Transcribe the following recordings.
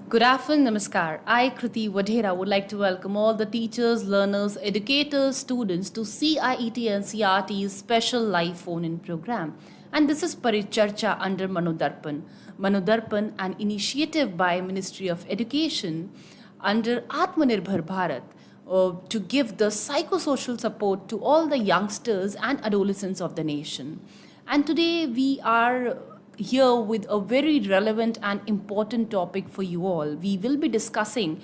Good afternoon, Namaskar. I, Kriti Wadhera, would like to welcome all the teachers, learners, educators, students to CIET NCERT's special live phone-in program. And this is Paricharcha under MANODARPAN. MANODARPAN, an initiative by Ministry of Education under Atmanirbhar Bharat to give the psychosocial support to all the youngsters and adolescents of the nation. And today we are here with a very relevant and important topic for you all. We will be discussing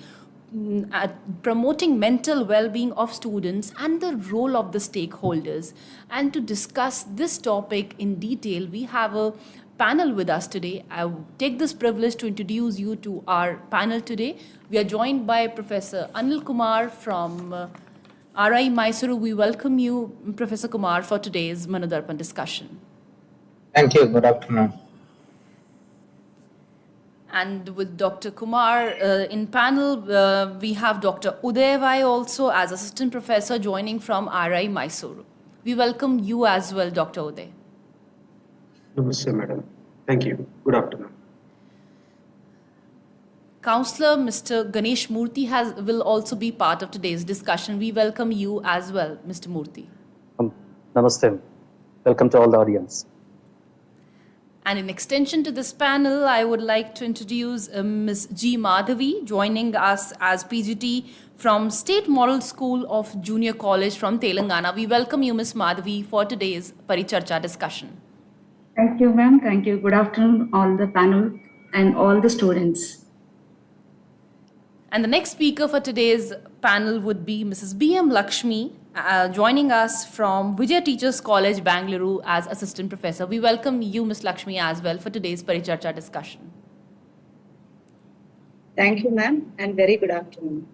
promoting mental well-being of students and the role of the stakeholders. And to discuss this topic in detail, we have a panel with us today. I take this privilege to introduce you to our panel today. We are joined by Professor Anil Kumar from RI Mysuru. We welcome you, Professor Kumar, for today's MANODARPAN discussion. Thank you. Good afternoon. And with Dr. Kumar in panel, we have Dr. Uday Vai also as assistant professor joining from RI Mysuru. We welcome you as well, Dr. Uday. Namaste, madam. Thank you. Good afternoon. Counselor Mr. Ganesh Murthy will also be part of today's discussion. We welcome you as well, Mr. Murthy. Namaste. Welcome to all the audience. And in extension to this panel, I would like to introduce Ms. G. Madhavi, joining us as PGT from State Model School of Junior College from Telangana. We welcome you, Ms. Madhavi, for today's Paricharcha discussion. Thank you, ma'am. Thank you. Good afternoon, all the panel and all the students. And the next speaker for today's panel would be Mrs. B.M. Lakshmi, joining us from Vijay Teachers College, Bangalore as assistant professor. We welcome you, Ms. Lakshmi, as well for today's Paricharcha discussion. Thank you, ma'am, and very good afternoon.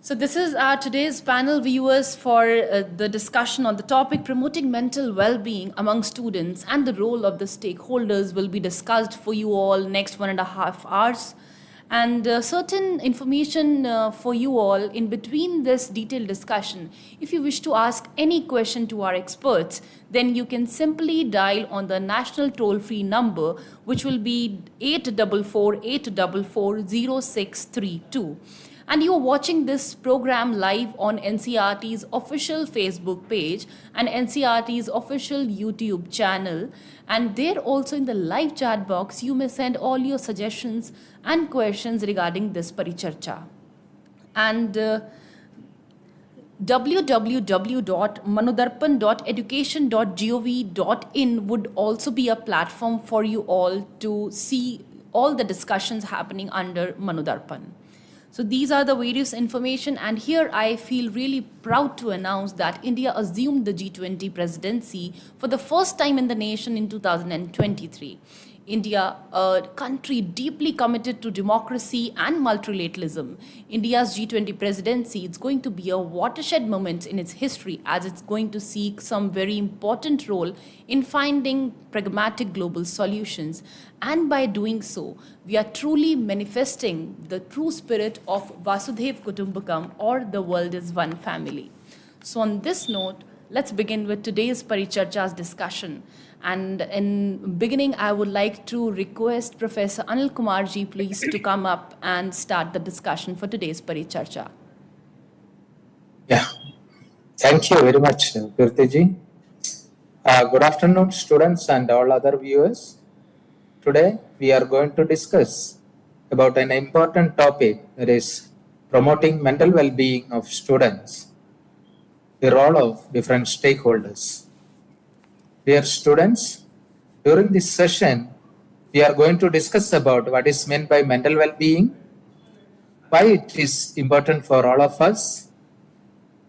So this is our today's panel, viewers, for the discussion on the topic promoting mental well-being among students, and the role of the stakeholders will be discussed for you all next 1.5 hours. And certain information for you all in between this detailed discussion. If you wish to ask any question to our experts, then you can simply dial on the national toll-free number, which will be 844-844-0632. And you are watching this program live on NCERT's official Facebook page and NCERT's official YouTube channel. And there also in the live chat box, you may send all your suggestions and questions regarding this Paricharcha. And www.manodarpan.education.gov.in would also be a platform for you all to see all the discussions happening under MANODARPAN. So these are the various information, and here I feel really proud to announce that India assumed the G20 presidency for the first time in the nation in 2023. India, a country deeply committed to democracy and multilateralism. India's G20 presidency is going to be a watershed moment in its history, as it's going to seek some very important role in finding pragmatic global solutions. And by doing so, we are truly manifesting the true spirit of Vasudhaiv Kutumbakam, or the world is one family. So on this note, let's begin with today's Paricharcha's discussion. And in beginning, I would like to request Professor Anil Kumar ji, please, to come up and start the discussion for today's Paricharcha. Yeah. Thank you very much, Kirti ji. Good afternoon, students and all other viewers. Today, we are going to discuss about an important topic, that is promoting mental well-being of students, the role of different stakeholders. Dear students, during this session, we are going to discuss about what is meant by mental well-being, why it is important for all of us,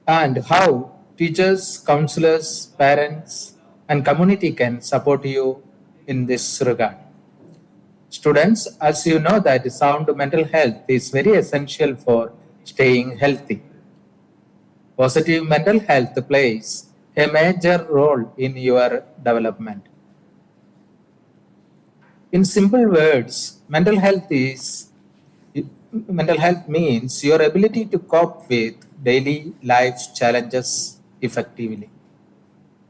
and how teachers, counselors, parents, and community can support you in this regard. Students, as you know that sound mental health is very essential for staying healthy. Positive mental health plays a major role in your development. In simple words, mental health means your ability to cope with daily life's challenges effectively.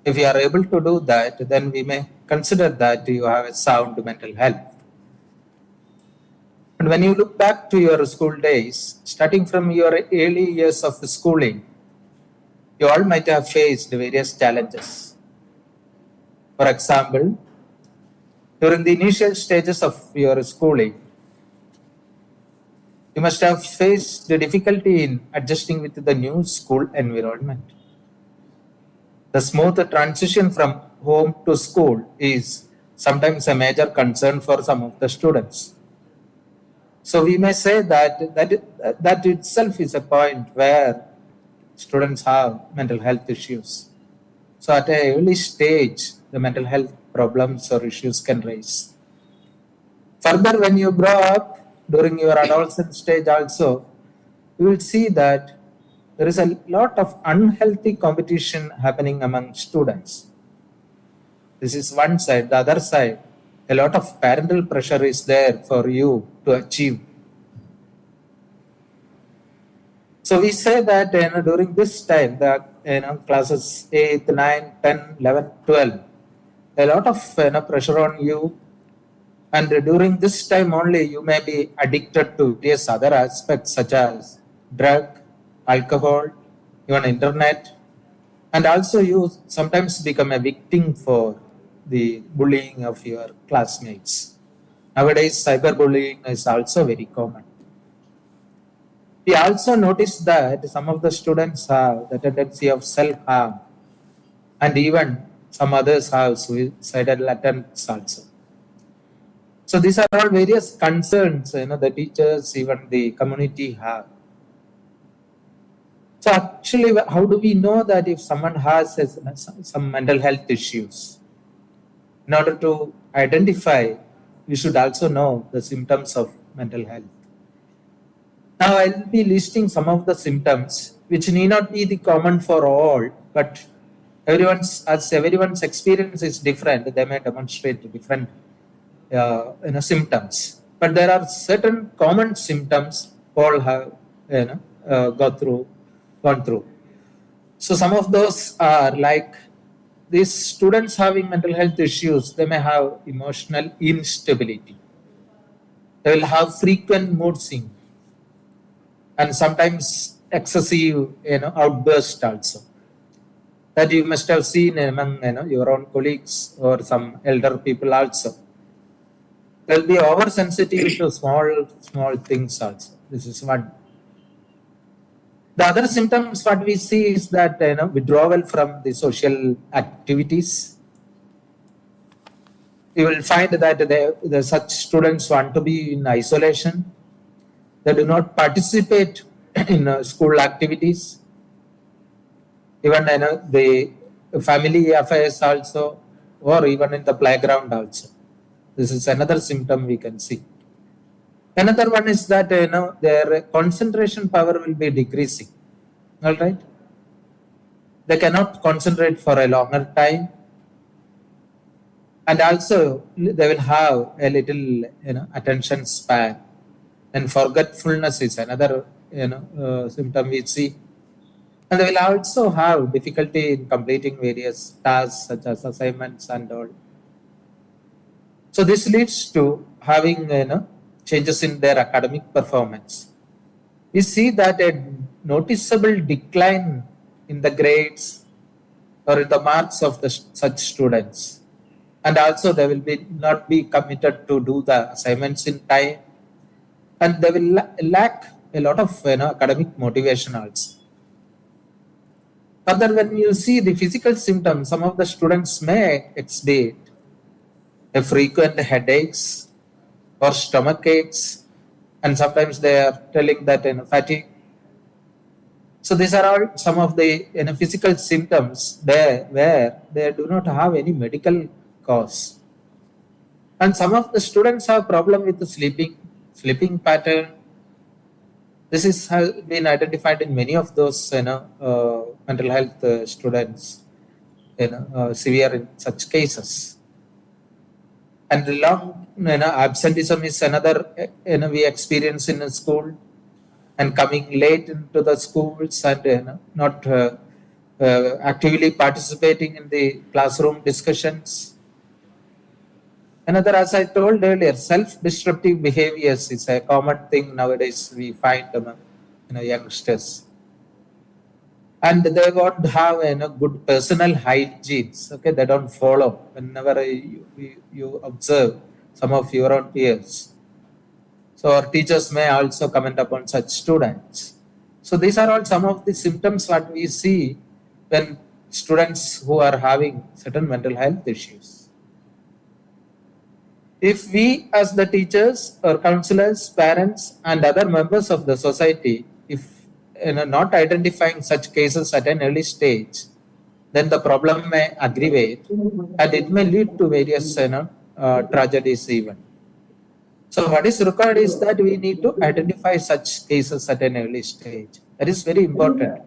If you are able to do that, then we may consider that you have a sound mental health. And when you look back to your school days, starting from your early years of schooling, you all might have faced various challenges. For example, during the initial stages of your schooling, you must have faced the difficulty in adjusting with the new school environment. The smooth transition from home to school is sometimes a major concern for some of the students. So we may say that itself is a point where students have mental health issues. So at an early stage, the mental health problems or issues can rise. Further, when you grow up during your adolescent stage also, you will see that there is a lot of unhealthy competition happening among students. This is one side. The other side, a lot of parental pressure is there for you to achieve. So we say that during this time, the classes 8, 9, 10, 11, 12, a lot of pressure on you. And during this time only, you may be addicted to various other aspects such as drug, alcohol, even internet. And also you sometimes become a victim for the bullying of your classmates. Nowadays, cyberbullying is also very common. We also notice that some of the students have the tendency of self-harm, and even some others have suicidal attempts also. So these are all various concerns, the teachers, even the community have. So actually, how do we know that if someone has some mental health issues? In order to identify, we should also know the symptoms of mental health. Now I'll be listing some of the symptoms which need not be the common for all, but everyone's experience is different. They may demonstrate different symptoms, but there are certain common symptoms all have gone through. So some of those are like these students having mental health issues. They may have emotional instability. They will have frequent mood swings and sometimes excessive outbursts also. That you must have seen among your own colleagues or some elder people also. There will be oversensitive to small things also. This is one. The other symptoms what we see is that withdrawal from the social activities. You will find that such students want to be in isolation. They do not participate in school activities. Even the family affairs also, or even in the playground also. This is another symptom we can see. Another one is that their concentration power will be decreasing. All right, they cannot concentrate for a longer time, and also they will have a little attention span, and forgetfulness is another symptom we see. And they will also have difficulty in completing various tasks such as assignments and all. So this leads to having changes in their academic performance. We see that a noticeable decline in the grades or in the marks of such students, and also they will not be committed to do the assignments in time, and they will lack a lot of academic motivation also. Further, when you see the physical symptoms, some of the students may exhibit a frequent headaches or stomach aches, and sometimes they are telling that fatigue. So these are all some of the physical symptoms there where they do not have any medical cause. And some of the students have problem with the sleeping pattern. This has been identified in many of those mental health students, severe in such cases. And the long absenteeism is another we experience in a school, and coming late into the schools and not actively participating in the classroom discussions. Another, as I told earlier, self-destructive behaviors is a common thing nowadays we find among youngsters. And they won't have good personal hygienes. Okay, they don't follow. Whenever you observe some of your own peers, so our teachers may also comment upon such students. So these are all some of the symptoms what we see when students who are having certain mental health issues. If we as the teachers or counselors, parents and other members of the society, if not identifying such cases at an early stage, then the problem may aggravate and it may lead to various tragedies even. So what is required is that we need to identify such cases at an early stage. That is very important.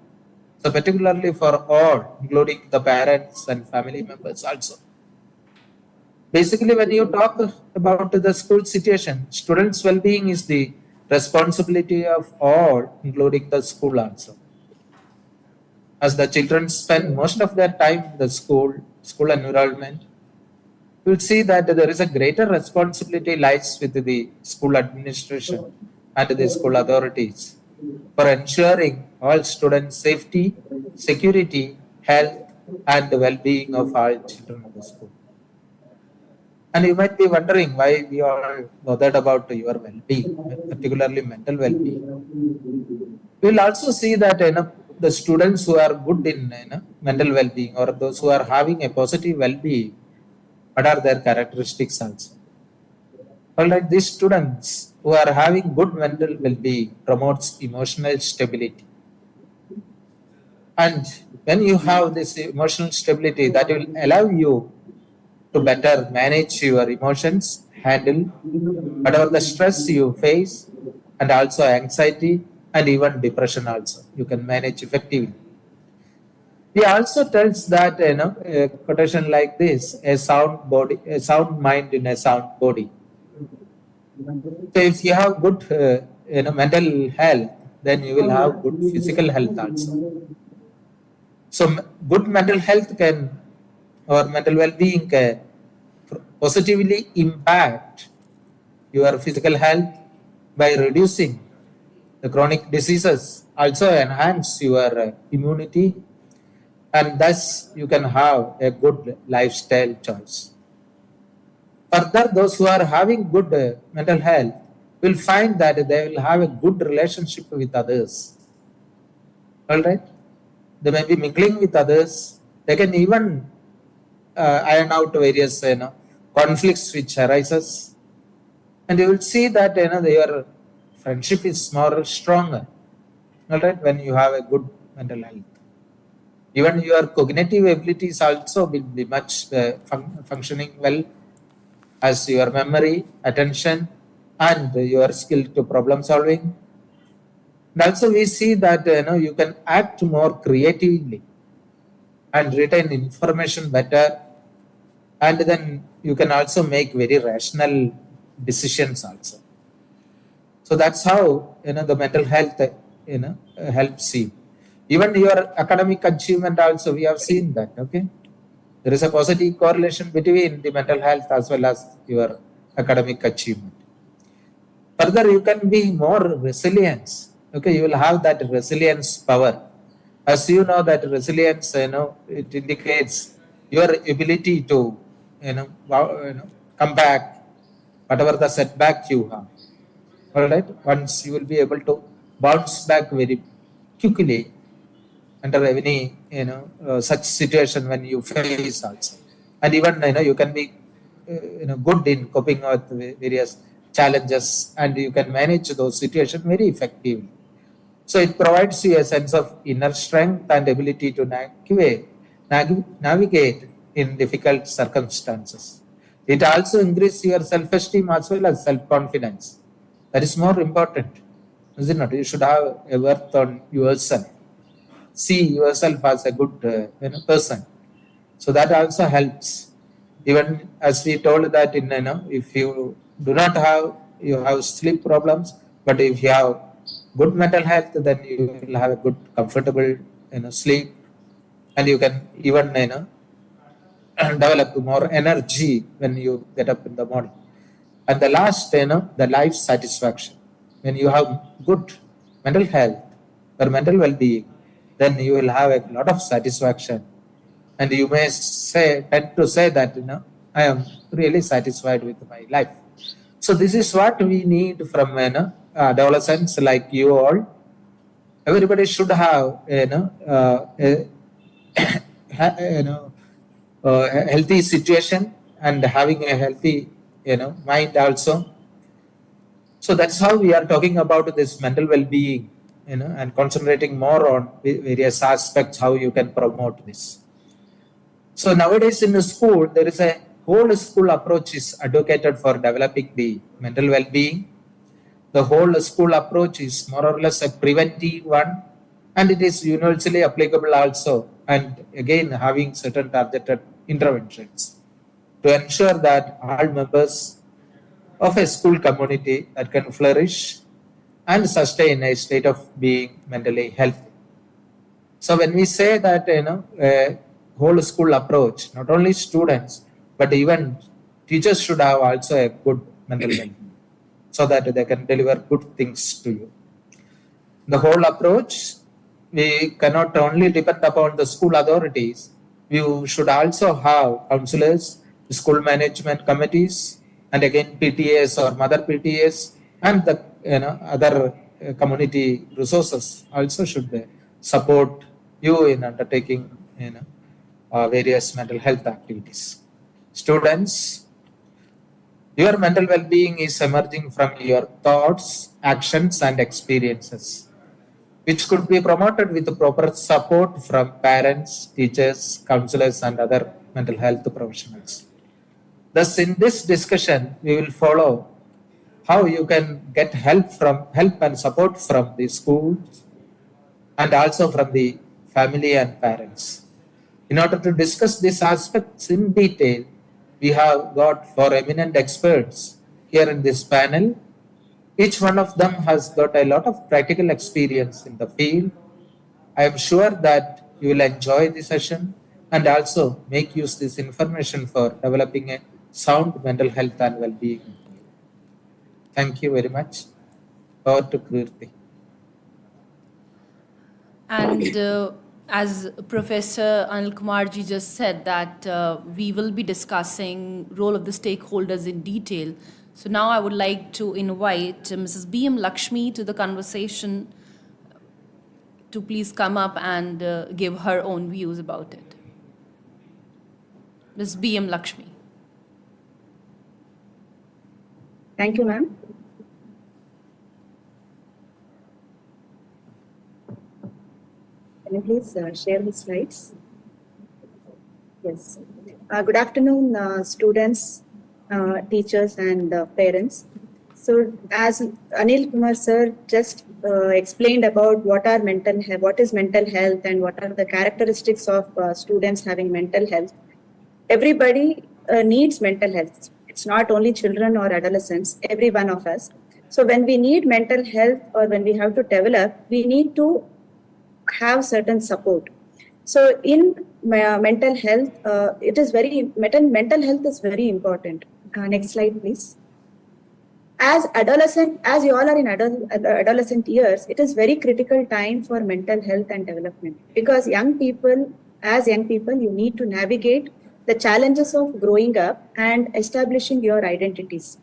So particularly for all, including the parents and family members also. Basically, when you talk about the school situation, students' well-being is the responsibility of all, including the school also. As the children spend most of their time in the school environment, you'll see that there is a greater responsibility lies with the school administration and the school authorities for ensuring all students' safety, security, health, and the well-being of all children of the school. And you might be wondering why we are bothered about your well-being, particularly mental well-being. We'll also see that the students who are good in mental well-being or those who are having a positive well-being, what are their characteristics also? Well, like these students who are having good mental well-being promotes emotional stability. And when you have this emotional stability, that will allow you to better manage your emotions, handle whatever the stress you face, and also anxiety and even depression also. You can manage effectively. He also tells that a quotation like this: a sound mind in a sound body. So if you have good mental health, then you will have good physical health also. So good mental health can or mental well-being can positively impact your physical health by reducing the chronic diseases, also enhance your immunity, and thus you can have a good lifestyle choice. Further, those who are having good mental health will find that they will have a good relationship with others. All right, they may be mingling with others. They can even iron out various conflicts which arises, and you will see that your friendship is more stronger. All right, when you have a good mental health. Even your cognitive abilities also will be much functioning well, as your memory, attention, and your skill to problem solving. And also we see that you can act more creatively and retain information better, and then you can also make very rational decisions also. So that's how the mental health helps you. Even your academic achievement also, we have seen that. Okay, there is a positive correlation between the mental health as well as your academic achievement. Further, you can be more resilient. Okay, you will have that resilience power. As you know, that resilience, it indicates your ability to come back whatever the setback you have. All right, once you will be able to bounce back very quickly under any such situation when you face also, and even you can be good in coping with various challenges, and you can manage those situations very effectively. So it provides you a sense of inner strength and ability to navigate in difficult circumstances. It also increases your self-esteem as well as self-confidence. That is more important, is it not? You should have a worth on yourself. See yourself as a good person. So that also helps. Even as we told that if you do not have, you have sleep problems, but if you have good mental health, then you will have a good, comfortable sleep, and you can even develop more energy when you get up in the morning. And the last, the life satisfaction. When you have good mental health or mental well-being, then you will have a lot of satisfaction. And you may tend to say that, I am really satisfied with my life. So this is what we need from, adolescents like you all. Everybody should have, a healthy situation and having a healthy, mind also. So that's how we are talking about this mental well-being, and concentrating more on various aspects, how you can promote this. So nowadays in the school, there is a whole school approach is advocated for developing the mental well-being. The whole school approach is more or less a preventive one, and it is universally applicable also. And again, having certain targeted interventions to ensure that all members of a school community that can flourish and sustain a state of being mentally healthy. So when we say that, a whole school approach, not only students, but even teachers should have also a good mental well-being so that they can deliver good things to you. The whole approach, we cannot only depend upon the school authorities, we should also have counselors, school management committees, and again PTAs or mother PTAs, and the other community resources also should support you in undertaking various mental health activities. Students, your mental well-being is emerging from your thoughts, actions, and experiences, which could be promoted with proper support from parents, teachers, counselors, and other mental health professionals. Thus, in this discussion, we will follow how you can get help and support from the schools and also from the family and parents. In order to discuss these aspects in detail, we have got 4 eminent experts here in this panel. Each one of them has got a lot of practical experience in the field. I am sure that you will enjoy the session and also make use this information for developing a sound mental health and well-being. Thank you very much. Over to Kirti. And as Professor Anil Kumarji just said that we will be discussing role of the stakeholders in detail. So now I would like to invite Mrs. B.M. Lakshmi to the conversation to please come up and give her own views about it. Ms. B.M. Lakshmi. Thank you, ma'am. Can you please share the slides? Yes. Good afternoon, students, teachers, and parents. So, as Anil Kumar sir just explained about what is mental health, and what are the characteristics of students having mental health. Everybody needs mental health. It's not only children or adolescents, every one of us. So when we need mental health or when we have to develop, we need to have certain support. So in mental health, mental health is very important. Next slide, please. As you all are in adolescent years, it is very critical time for mental health and development, because young people, you need to navigate the challenges of growing up and establishing your identities.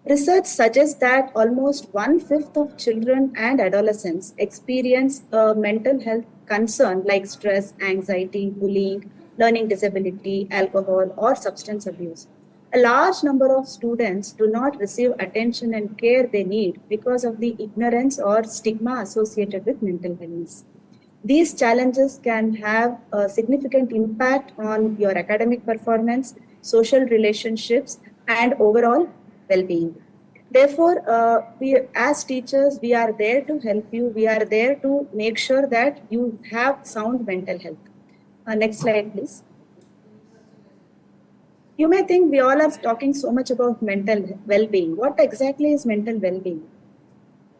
Research suggests that almost 1/5 of children and adolescents experience a mental health concern like stress, anxiety, bullying, learning disability, alcohol, or substance abuse. A large number of students do not receive attention and care they need because of the ignorance or stigma associated with mental illness. These challenges can have a significant impact on your academic performance, social relationships, and overall well-being. Therefore, we as teachers, we are there to help you. We are there to make sure that you have sound mental health. Next slide, please. You may think we all are talking so much about mental well-being. What exactly is mental well-being?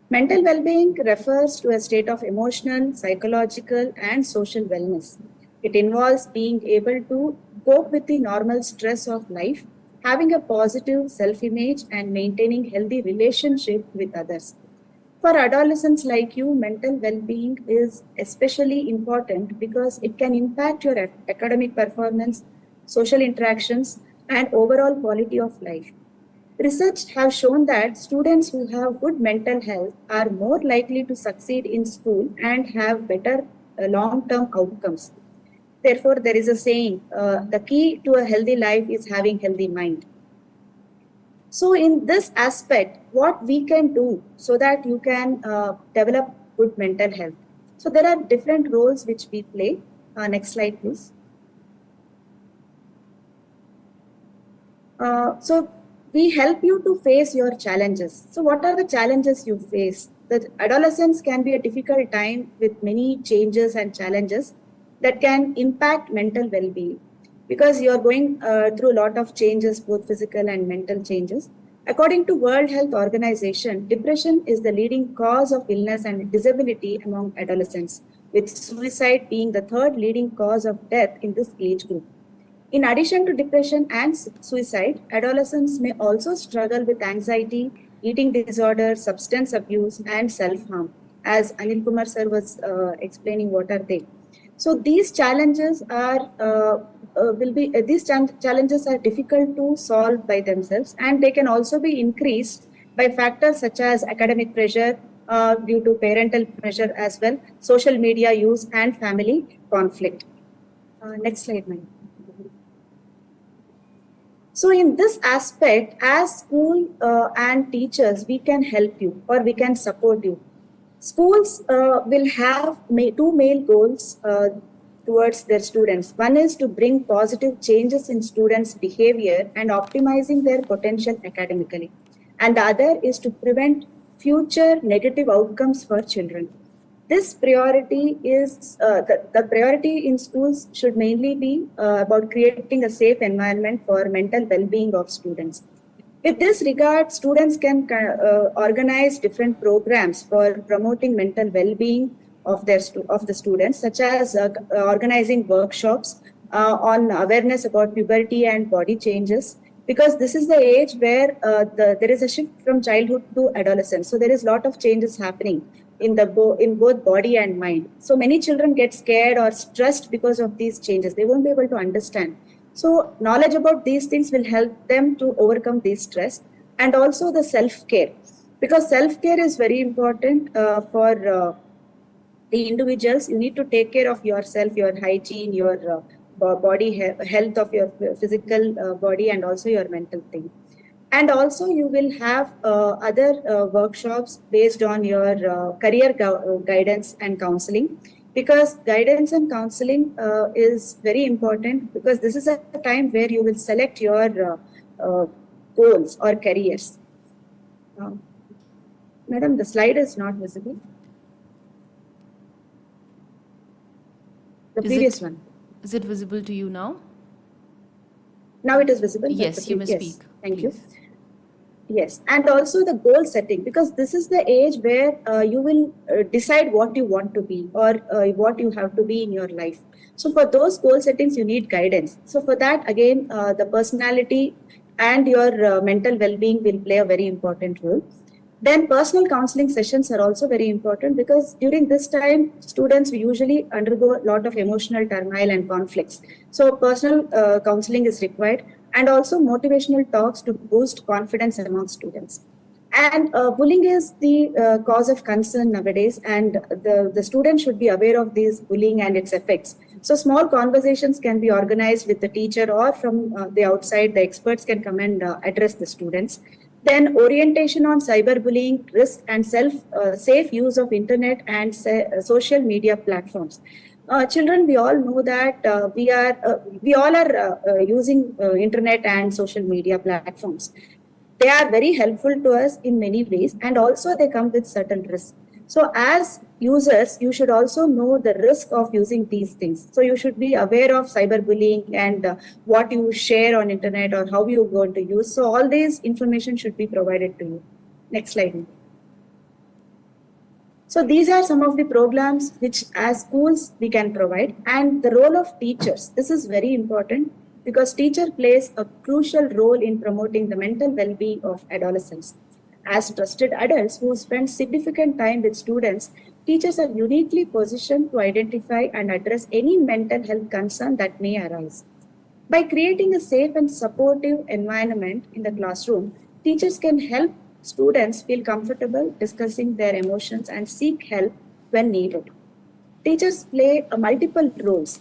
Mental well-being refers to a state of emotional, psychological, and social wellness. It involves being able to cope with the normal stress of life, having a positive self-image and maintaining healthy relationship with others. For adolescents like you, mental well-being is especially important because it can impact your academic performance, social interactions, and overall quality of life. Research has shown that students who have good mental health are more likely to succeed in school and have better long-term outcomes. Therefore, there is a saying, the key to a healthy life is having healthy mind. So in this aspect, what we can do so that you can develop good mental health. So there are different roles which we play. Next slide, please. So we help you to face your challenges. So what are the challenges you face? The adolescence can be a difficult time with many changes and challenges that can impact mental well-being because you're going through a lot of changes, both physical and mental changes. According to World Health Organization, depression is the leading cause of illness and disability among adolescents, with suicide being the third leading cause of death in this age group. In addition to depression and suicide, adolescents may also struggle with anxiety, eating disorders, substance abuse, and self-harm. As Anil Kumar sir was explaining, what are they? So these challenges are challenges are difficult to solve by themselves, and they can also be increased by factors such as academic pressure due to parental pressure as well, social media use, and family conflict. Next slide, ma'am. So in this aspect, as school and teachers, we can help you or we can support you. Schools will have two main goals towards their students. One is to bring positive changes in students' behavior and optimizing their potential academically. And the other is to prevent future negative outcomes for children. This priority is, the priority in schools should mainly be about creating a safe environment for mental well-being of students. With this regard, students can organize different programs for promoting mental well-being of the students, such as organizing workshops on awareness about puberty and body changes, because this is the age where there is a shift from childhood to adolescence. So there is a lot of changes happening in both body and mind. So many children get scared or stressed because of these changes. They won't be able to understand. So knowledge about these things will help them to overcome this stress, and also the self-care, because self-care is very important for the individuals. You need to take care of yourself, your hygiene, your body health of your physical body, and also your mental thing. And also you will have other workshops based on your career guidance and counseling, because guidance and counseling is very important, because this is a time where you will select your goals or careers. Madam, the slide is not visible. The previous one. Is it visible to you now? Now it is visible. Yes, you may speak. Thank please. you. Yes, and also the goal setting, because this is the age where you will decide what you want to be or what you have to be in your life. So for those goal settings, you need guidance. So for that, again, the personality and your mental well-being will play a very important role. Then personal counseling sessions are also very important, because during this time, students usually undergo a lot of emotional turmoil and conflicts. So personal counseling is required, and also motivational talks to boost confidence among students. And bullying is the cause of concern nowadays, and the student should be aware of this bullying and its effects. So small conversations can be organized with the teacher, or from the outside, the experts can come and address the students. Then orientation on cyberbullying, risk, and safe use of internet and social media platforms. Children, we all know that we all are using internet and social media platforms. They are very helpful to us in many ways, and also they come with certain risks. So as users, you should also know the risk of using these things. So you should be aware of cyberbullying and what you share on internet or how you're going to use. So all these information should be provided to you. Next slide. So these are some of the programs which as schools we can provide, and the role of teachers. This is very important. because teacher plays a crucial role in promoting the mental well-being of adolescents. As trusted adults who spend significant time with students, teachers are uniquely positioned to identify and address any mental health concern that may arise. By creating a safe and supportive environment in the classroom, teachers can help students feel comfortable discussing their emotions and seek help when needed. Teachers play multiple roles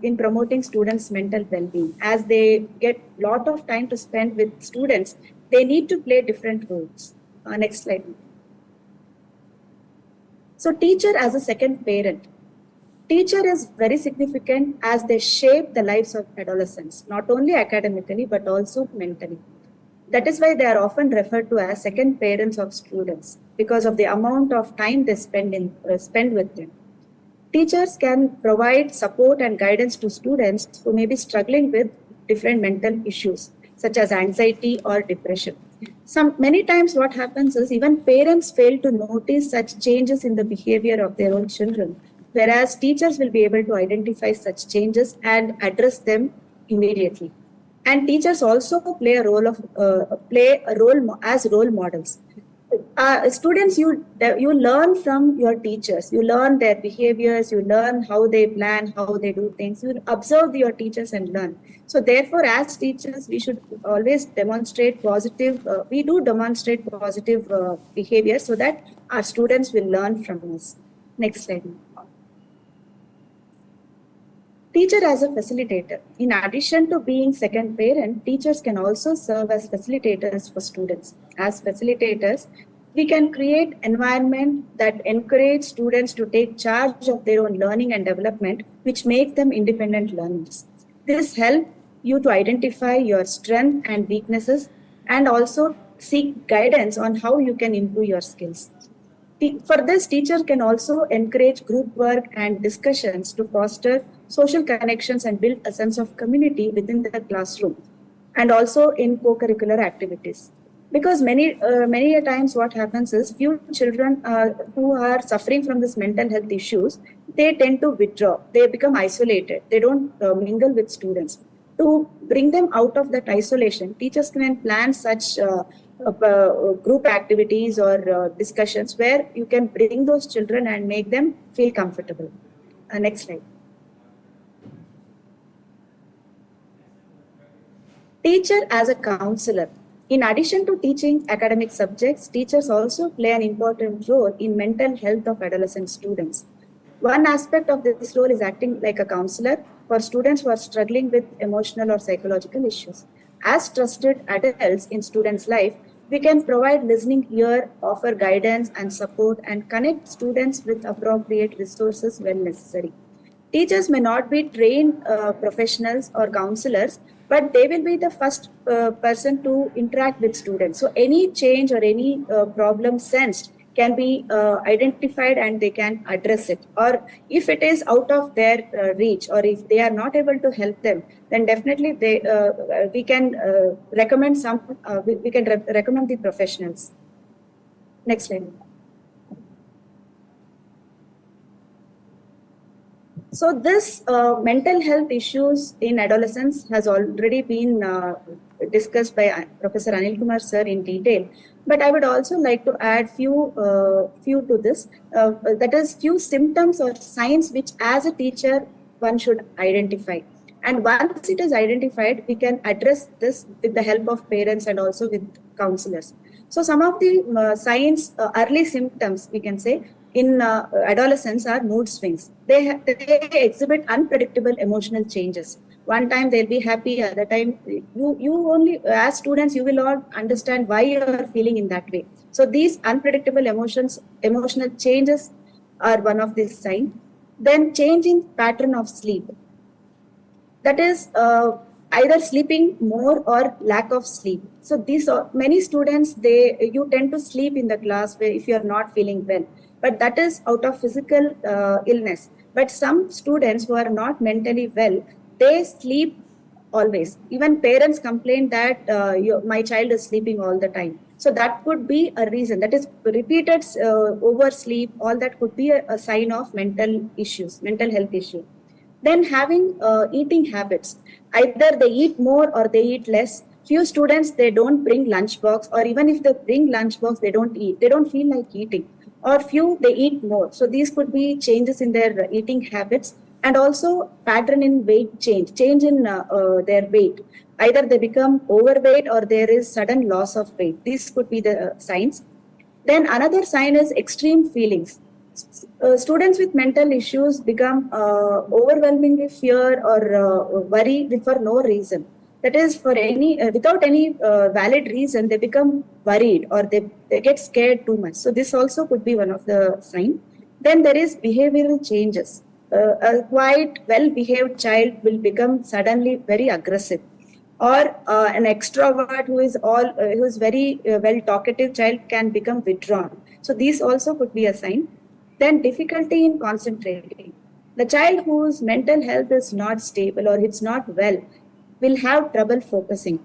in promoting students' mental well-being. As they get a lot of time to spend with students, they need to play different roles. Next slide. So teacher as a second parent. Teacher is very significant as they shape the lives of adolescents, not only academically, but also mentally. That is why they are often referred to as second parents of students because of the amount of time they spend with them. Teachers can provide support and guidance to students who may be struggling with different mental issues, such as anxiety or depression. Many times what happens is even parents fail to notice such changes in the behavior of their own children, whereas teachers will be able to identify such changes and address them immediately. And teachers also play a role as role models. Students, you learn from your teachers. You learn their behaviors. You learn how they plan, how they do things. You observe your teachers and learn. So therefore, as teachers, we should always demonstrate positive. We do demonstrate positive behavior so that our students will learn from us. Next slide. Teacher as a facilitator. In addition to being second parent, teachers can also serve as facilitators for students. As facilitators, we can create environment that encourage students to take charge of their own learning and development, which make them independent learners. This helps you to identify your strengths and weaknesses and also seek guidance on how you can improve your skills. For this, teacher can also encourage group work and discussions to foster social connections and build a sense of community within the classroom and also in co-curricular activities. Because many a times what happens is few children who are suffering from this mental health issues, they tend to withdraw. They become isolated. They don't mingle with students. To bring them out of that isolation, teachers can plan such group activities or discussions where you can bring those children and make them feel comfortable. Next slide. Teacher as a counselor. In addition to teaching academic subjects, teachers also play an important role in mental health of adolescent students. One aspect of this role is acting like a counselor for students who are struggling with emotional or psychological issues. As trusted adults in students' life, we can provide listening ear, offer guidance and support, and connect students with appropriate resources when necessary. Teachers may not be trained professionals or counselors, but they will be the first person to interact with students. So any change or any problem sensed can be identified and they can address it. Or if it is out of their reach, or if they are not able to help them, then definitely we can recommend recommend the professionals. Next slide. So this mental health issues in adolescence has already been discussed by Professor Anil Kumar sir in detail. But I would also like to add few to this. That is few symptoms or signs which as a teacher one should identify. And once it is identified, we can address this with the help of parents and also with counselors. So some of the signs, early symptoms we can say, in adolescents are mood swings. They exhibit unpredictable emotional changes. One time they'll be happy, other time you only, as students, you will all understand why you are feeling in that way. So these unpredictable emotional changes are one of these signs. Then changing pattern of sleep. That is either sleeping more or lack of sleep. So these are many students, you tend to sleep in the class where if you are not feeling well. But that is out of physical illness. But some students who are not mentally well, they sleep always. Even parents complain that my child is sleeping all the time. So that could be a reason. That is repeated oversleep. All that could be a sign of mental issues, mental health issue. Then having eating habits, either they eat more or they eat less. Few students, they don't bring lunchbox, or even if they bring lunchbox, they don't eat. They don't feel like eating. Or few, they eat more. So these could be changes in their eating habits, and also pattern in weight change in their weight. Either they become overweight or there is sudden loss of weight. These could be the signs. Then another sign is extreme feelings. Students with mental issues become overwhelmingly fear or worry for no reason. That is, for any without any valid reason, they become worried or they get scared too much. So this also could be one of the signs. Then there is behavioral changes. A quite well-behaved child will become suddenly very aggressive, or an extrovert who is very well talkative child can become withdrawn. So these also could be a sign. Then difficulty in concentrating. The child whose mental health is not stable or it's not well will have trouble focusing.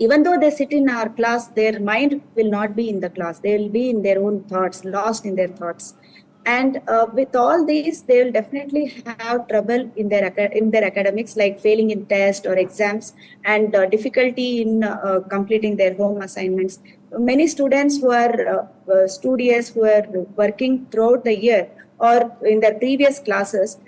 Even though they sit in our class, their mind will not be in the class. They will be in their own thoughts, lost in their thoughts. And with all these, they will definitely have trouble in their academics, like failing in tests or exams, and difficulty in completing their home assignments. Many students who are studious, who are working throughout the year or in their previous classes,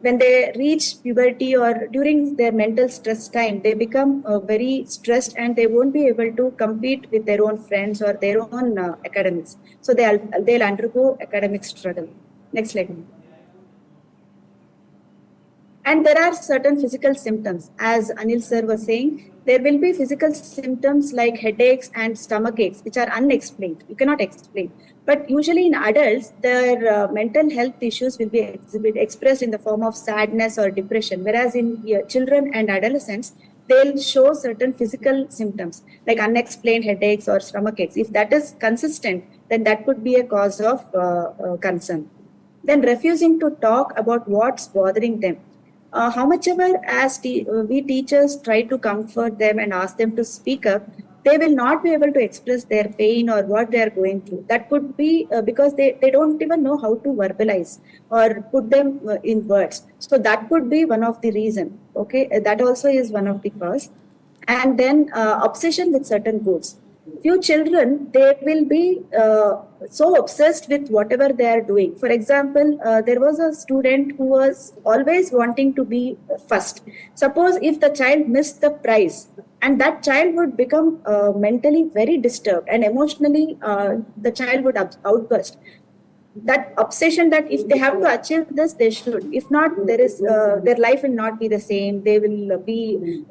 when they reach puberty or during their mental stress time, they become very stressed and they won't be able to compete with their own friends or their own academics. So they'll undergo academic struggle. Next slide. And there are certain physical symptoms. As Anil sir was saying, there will be physical symptoms like headaches and stomach aches, which are unexplained. You cannot explain. But usually in adults, their mental health issues will be expressed in the form of sadness or depression. Whereas in children and adolescents, they'll show certain physical symptoms like unexplained headaches or stomach aches. If that is consistent, then that could be a cause of concern. Then refusing to talk about what's bothering them. How much ever as we teachers try to comfort them and ask them to speak up, they will not be able to express their pain or what they are going through. That could be because they don't even know how to verbalize or put them in words. So that could be one of the reason. Okay, that also is one of the cause. And then obsession with certain goals. Few children, they will be so obsessed with whatever they are doing. For example, there was a student who was always wanting to be first. Suppose if the child missed the prize, and that child would become mentally very disturbed, and emotionally the child would outburst. That obsession that if they have to achieve this, they should. If not, there is their life will not be the same. They will be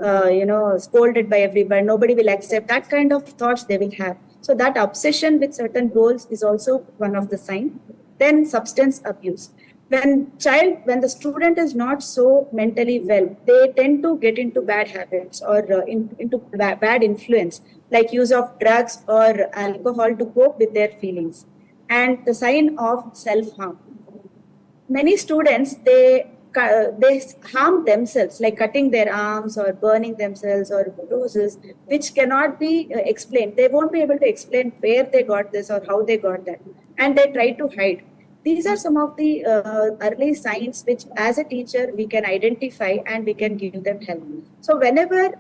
scolded by everybody. Nobody will accept. That kind of thoughts they will have. So that obsession with certain goals is also one of the sign. Then substance abuse. When the student is not so mentally well, they tend to get into bad habits or into bad influence, like use of drugs or alcohol to cope with their feelings. And the sign of self-harm. Many students, they harm themselves, like cutting their arms or burning themselves or bruises, which cannot be explained. They won't be able to explain where they got this or how they got that. And they try to hide. These are some of the early signs which as a teacher we can identify and we can give them help. So whenever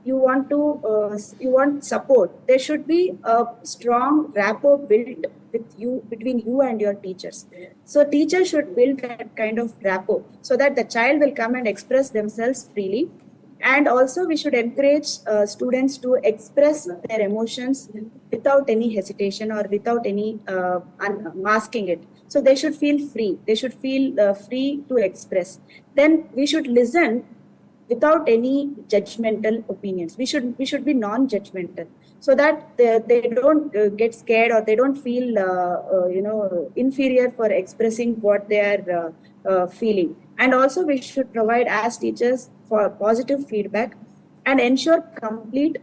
you want support, there should be a strong rapport built between you and your teachers. So teachers should build that kind of rapport so that the child will come and express themselves freely. And also we should encourage students to express their emotions without any hesitation or without any masking it. So they should feel free. They should feel free to express. Then we should listen without any judgmental opinions. We should be non-judgmental, so that they don't get scared or they don't feel inferior for expressing what they are feeling. And also we should provide as teachers for positive feedback and ensure complete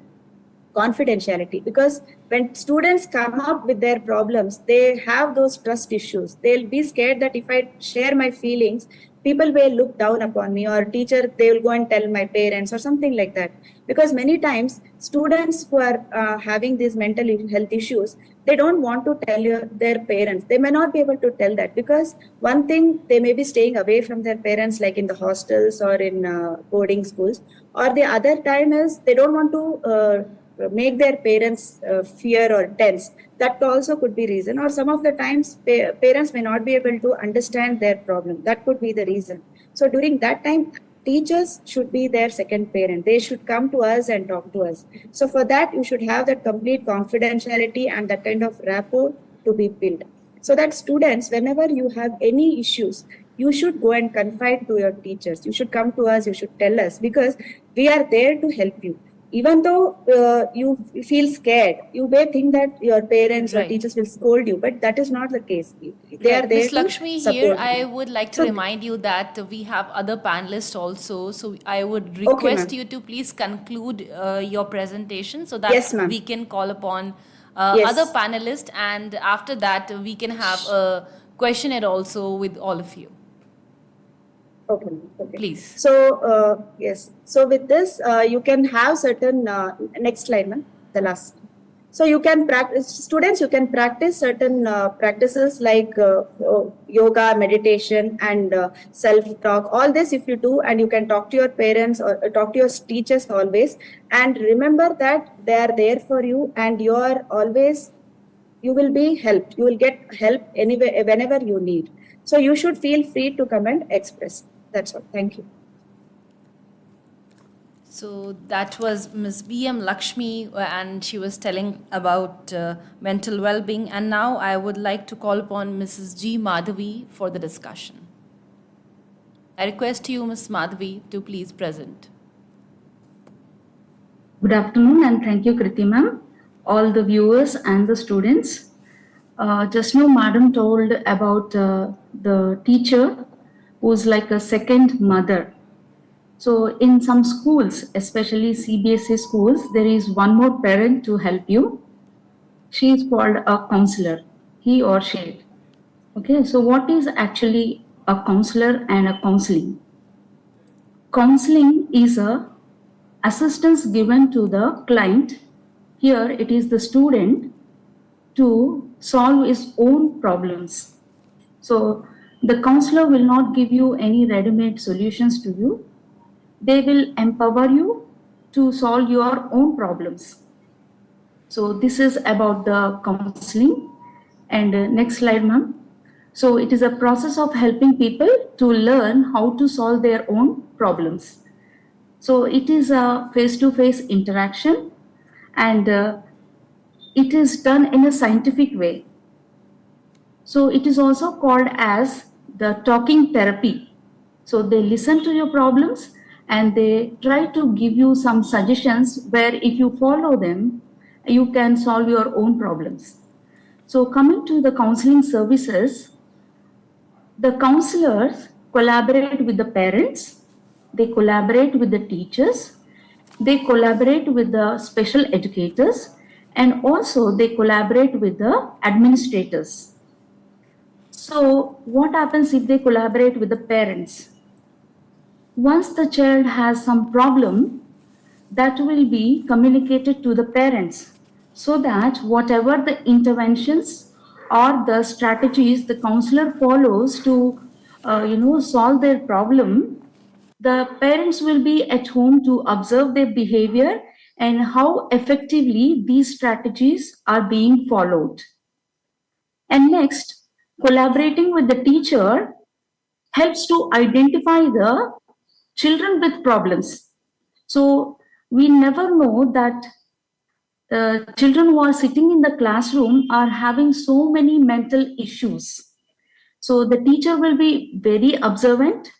confidentiality, because when students come up with their problems, they have those trust issues. They'll be scared that if I share my feelings, people will look down upon me, or teacher, they will go and tell my parents or something like that. Because many times students who are having these mental health issues, they don't want to tell their parents. They may not be able to tell that, because one thing, they may be staying away from their parents, like in the hostels or in boarding schools, or the other time is they don't want to make their parents fear or tense. That also could be reason. Or some of the times parents may not be able to understand their problem. That could be the reason. So during that time, teachers should be their second parent. They should come to us and talk to us. So for that, you should have that complete confidentiality and that kind of rapport to be built. So that students, whenever you have any issues, you should go and confide to your teachers. You should come to us, you should tell us, because we are there to help you. Even though you feel scared, you may think that your parents or teachers will scold you, but that is not the case. They are there Ms. to Lakshmi, support here you. I would like to remind you that we have other panelists also. So I would request you to please conclude your presentation so that Yes, ma'am. we can call upon Yes. other panelists, and after that we can have a questionnaire also with all of you. Okay. Okay. Please. So yes. So with this, you can have certain next slide, ma'am. The last. So you can practice, students. You can practice certain practices like yoga, meditation, and self-talk. All this, if you do, and you can talk to your parents or talk to your teachers always. And remember that they are there for you, and you are always. You will be helped. You will get help anywhere, whenever you need. So you should feel free to come and express. That's all. Thank you. So that was Ms. B.M. Lakshmi, and she was telling about mental well-being. And now I would like to call upon Mrs. G. Madhavi for the discussion. I request you, Ms. Madhavi, to please present. Good afternoon, and thank you, Kriti ma'am, all the viewers and the students. Just now, madam told about the teacher who's like a second mother. So in some schools, especially CBSE schools, there is one more parent to help you. She is called a counselor, he or she. Okay, so what is actually a counselor and a counseling? Counseling is a assistance given to the client. Here it is the student to solve his own problems. So the counselor will not give you any ready-made solutions to you. They will empower you to solve your own problems. So this is about the counseling. And next slide, ma'am. So it is a process of helping people to learn how to solve their own problems. So it is a face-to-face interaction, and it is done in a scientific way. So it is also called as the talking therapy. So they listen to your problems and they try to give you some suggestions where if you follow them, you can solve your own problems. So coming to the counseling services, the counselors collaborate with the parents, they collaborate with the teachers, they collaborate with the special educators, and also they collaborate with the administrators. So what happens if they collaborate with the parents? Once the child has some problem, that will be communicated to the parents, so that whatever the interventions or the strategies the counselor follows to solve their problem, the parents will be at home to observe their behavior and how effectively these strategies are being followed. And next, collaborating with the teacher helps to identify the children with problems. So we never know that children who are sitting in the classroom are having so many mental issues. So the teacher will be very observant.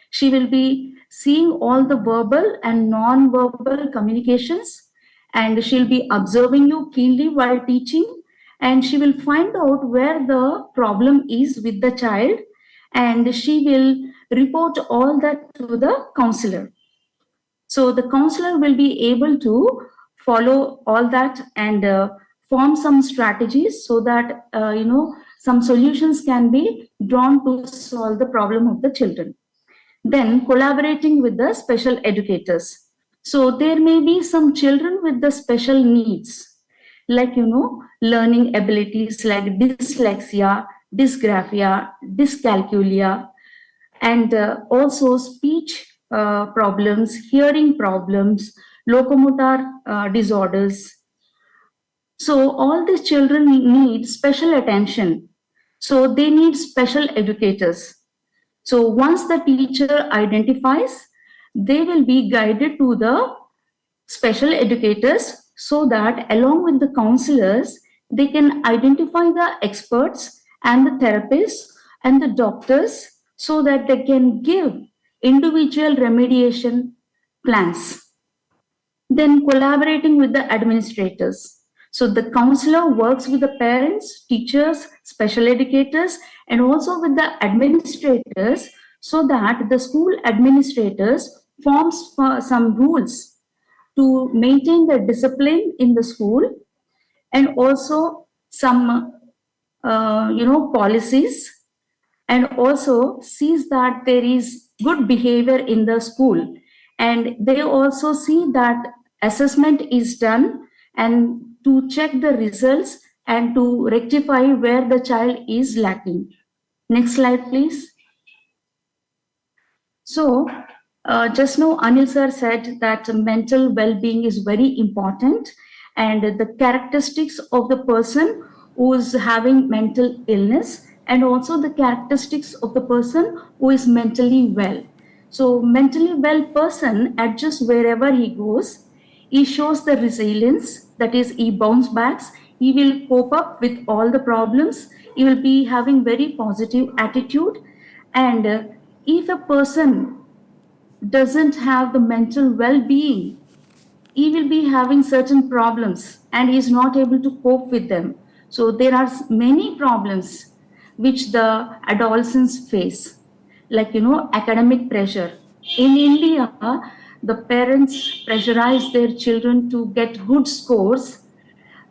She will be seeing all the verbal and non-verbal communications, and she'll be observing you keenly while teaching, and she will find out where the problem is with the child, and she will report all that to the counselor. So the counselor will be able to follow all that and form some strategies so that some solutions can be drawn to solve the problem of the children. Then collaborating with the special educators. So there may be some children with the special needs, like, learning abilities like dyslexia, dysgraphia, dyscalculia, and also speech problems, hearing problems, locomotor disorders. So all these children need special attention. So they need special educators. So once the teacher identifies, they will be guided to the special educators so that along with the counselors, they can identify the experts and the therapists and the doctors so that they can give individual remediation plans. Then collaborating with the administrators. So the counselor works with the parents, teachers, special educators, and also with the administrators so that the school administrators forms some rules to maintain the discipline in the school, and also some policies, and also sees that there is good behavior in the school, and they also see that assessment is done and to check the results and to rectify where the child is lacking. Next slide, please. So just now Anil sir said that mental well-being is very important, and the characteristics of the person who is having mental illness and also the characteristics of the person who is mentally well. So mentally well person adjusts wherever he goes. He shows the resilience, that is, he bounce backs. He will cope up with all the problems. He will be having very positive attitude. And if a person doesn't have the mental well-being, he will be having certain problems and he is not able to cope with them. So there are many problems which the adolescents face, like, academic pressure. In India, the parents pressurize their children to get good scores.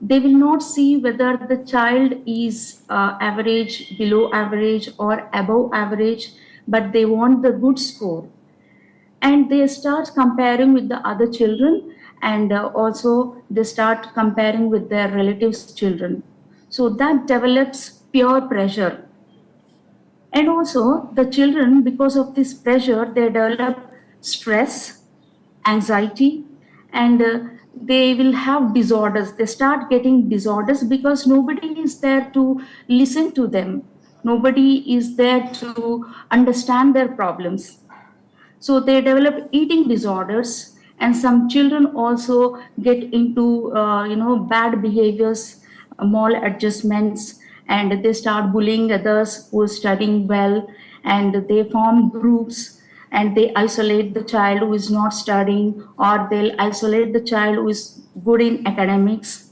They will not see whether the child is average, below average, or above average, but they want the good score. And they start comparing with the other children, and also they start comparing with their relatives' children. So that develops peer pressure. And also the children, because of this pressure, they develop stress, anxiety, and they will have disorders. They start getting disorders because nobody is there to listen to them. Nobody is there to understand their problems. So they develop eating disorders, and some children also get into bad behaviors, maladjustments, and they start bullying others who are studying well, and they form groups and they isolate the child who is not studying, or they'll isolate the child who is good in academics.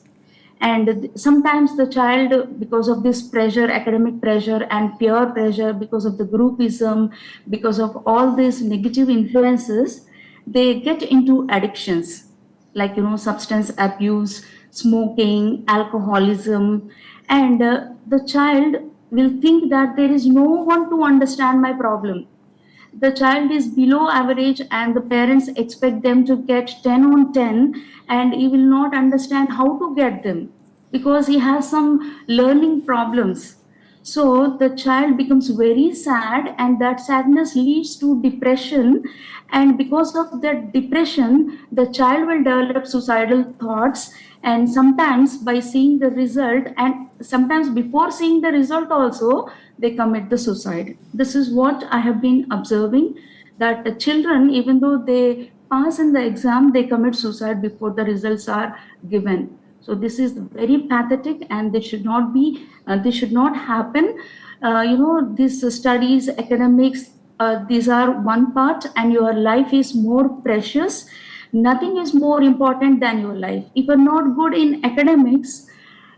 And sometimes the child, because of this pressure, academic pressure and peer pressure, because of the groupism, because of all these negative influences, they get into addictions like, substance abuse, smoking, alcoholism. And the child will think that there is no one to understand my problem. The child is below average and the parents expect them to get 10 on 10, and he will not understand how to get them because he has some learning problems. So the child becomes very sad, and that sadness leads to depression. And because of that depression, the child will develop suicidal thoughts, and sometimes by seeing the result, and sometimes before seeing the result also, they commit the suicide. This is what I have been observing, that the children, even though they pass in the exam, they commit suicide before the results are given. So this is very pathetic, and this should not be. This should not happen. These studies, academics, these are one part, and your life is more precious. Nothing is more important than your life. If you're not good in academics,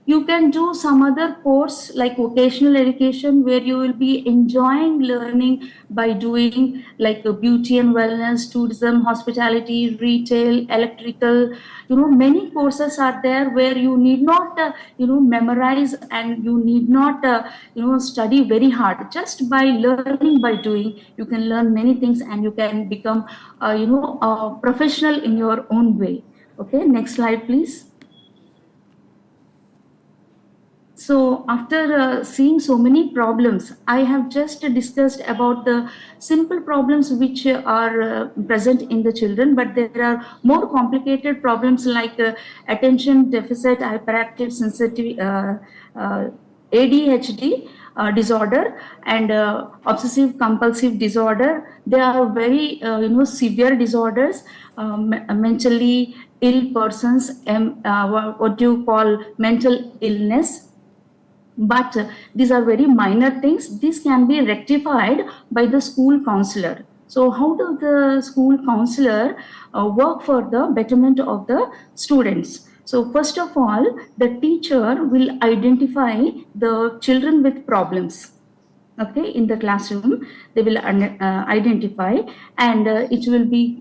You can do some other course like vocational education, where you will be enjoying learning by doing like beauty and wellness, tourism, hospitality, retail, electrical. Many courses are there where you need not memorize, and you need not study very hard. Just by learning, by doing, you can learn many things, and you can become a professional in your own way. Okay, next slide please. So after seeing so many problems, I have just discussed about the simple problems which are present in the children, but there are more complicated problems like attention deficit hyperactive sensitivity, ADHD disorder, and obsessive compulsive disorder. They are very severe disorders. Mentally ill persons, what you call mental illness. But these are very minor things. These can be rectified by the school counselor. So how does the school counselor work for the betterment of the students? So first of all, the teacher will identify the children with problems. Okay, in the classroom, they will identify, and it will be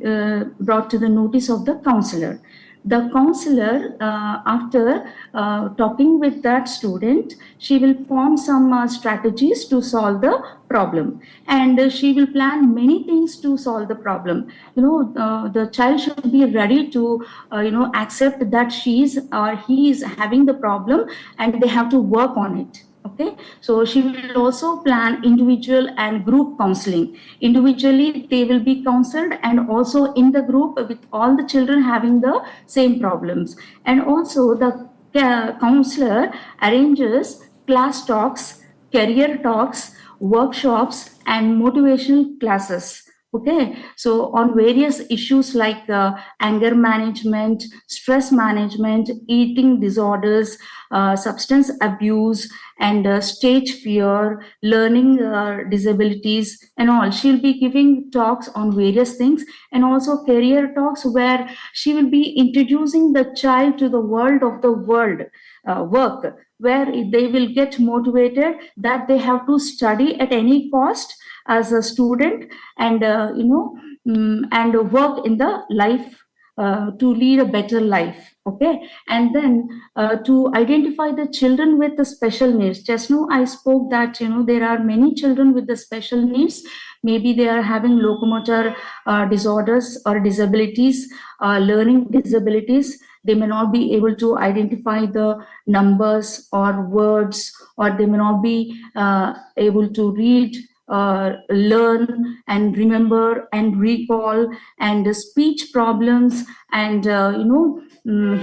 brought to the notice of the counselor. The counselor, after talking with that student, she will form some strategies to solve the problem, and she will plan many things to solve the problem. The child should be ready to accept that she is or he is having the problem, and they have to work on it. Okay, so she will also plan individual and group counseling. Individually, they will be counseled, and also in the group with all the children having the same problems. And also the counselor arranges class talks, career talks, workshops, and motivational classes. Okay, so on various issues like anger management, stress management, eating disorders, substance abuse, and stage fear, learning disabilities, and all. She'll be giving talks on various things, and also career talks where she will be introducing the child to the world of the work, where they will get motivated that they have to study at any cost as a student, and and work in the life to lead a better life. Okay, and then to identify the children with the special needs. Just now I spoke that there are many children with the special needs. Maybe they are having locomotor disorders or disabilities, learning disabilities. They may not be able to identify the numbers or words, or they may not be able to read, learn and remember and recall, and speech problems, and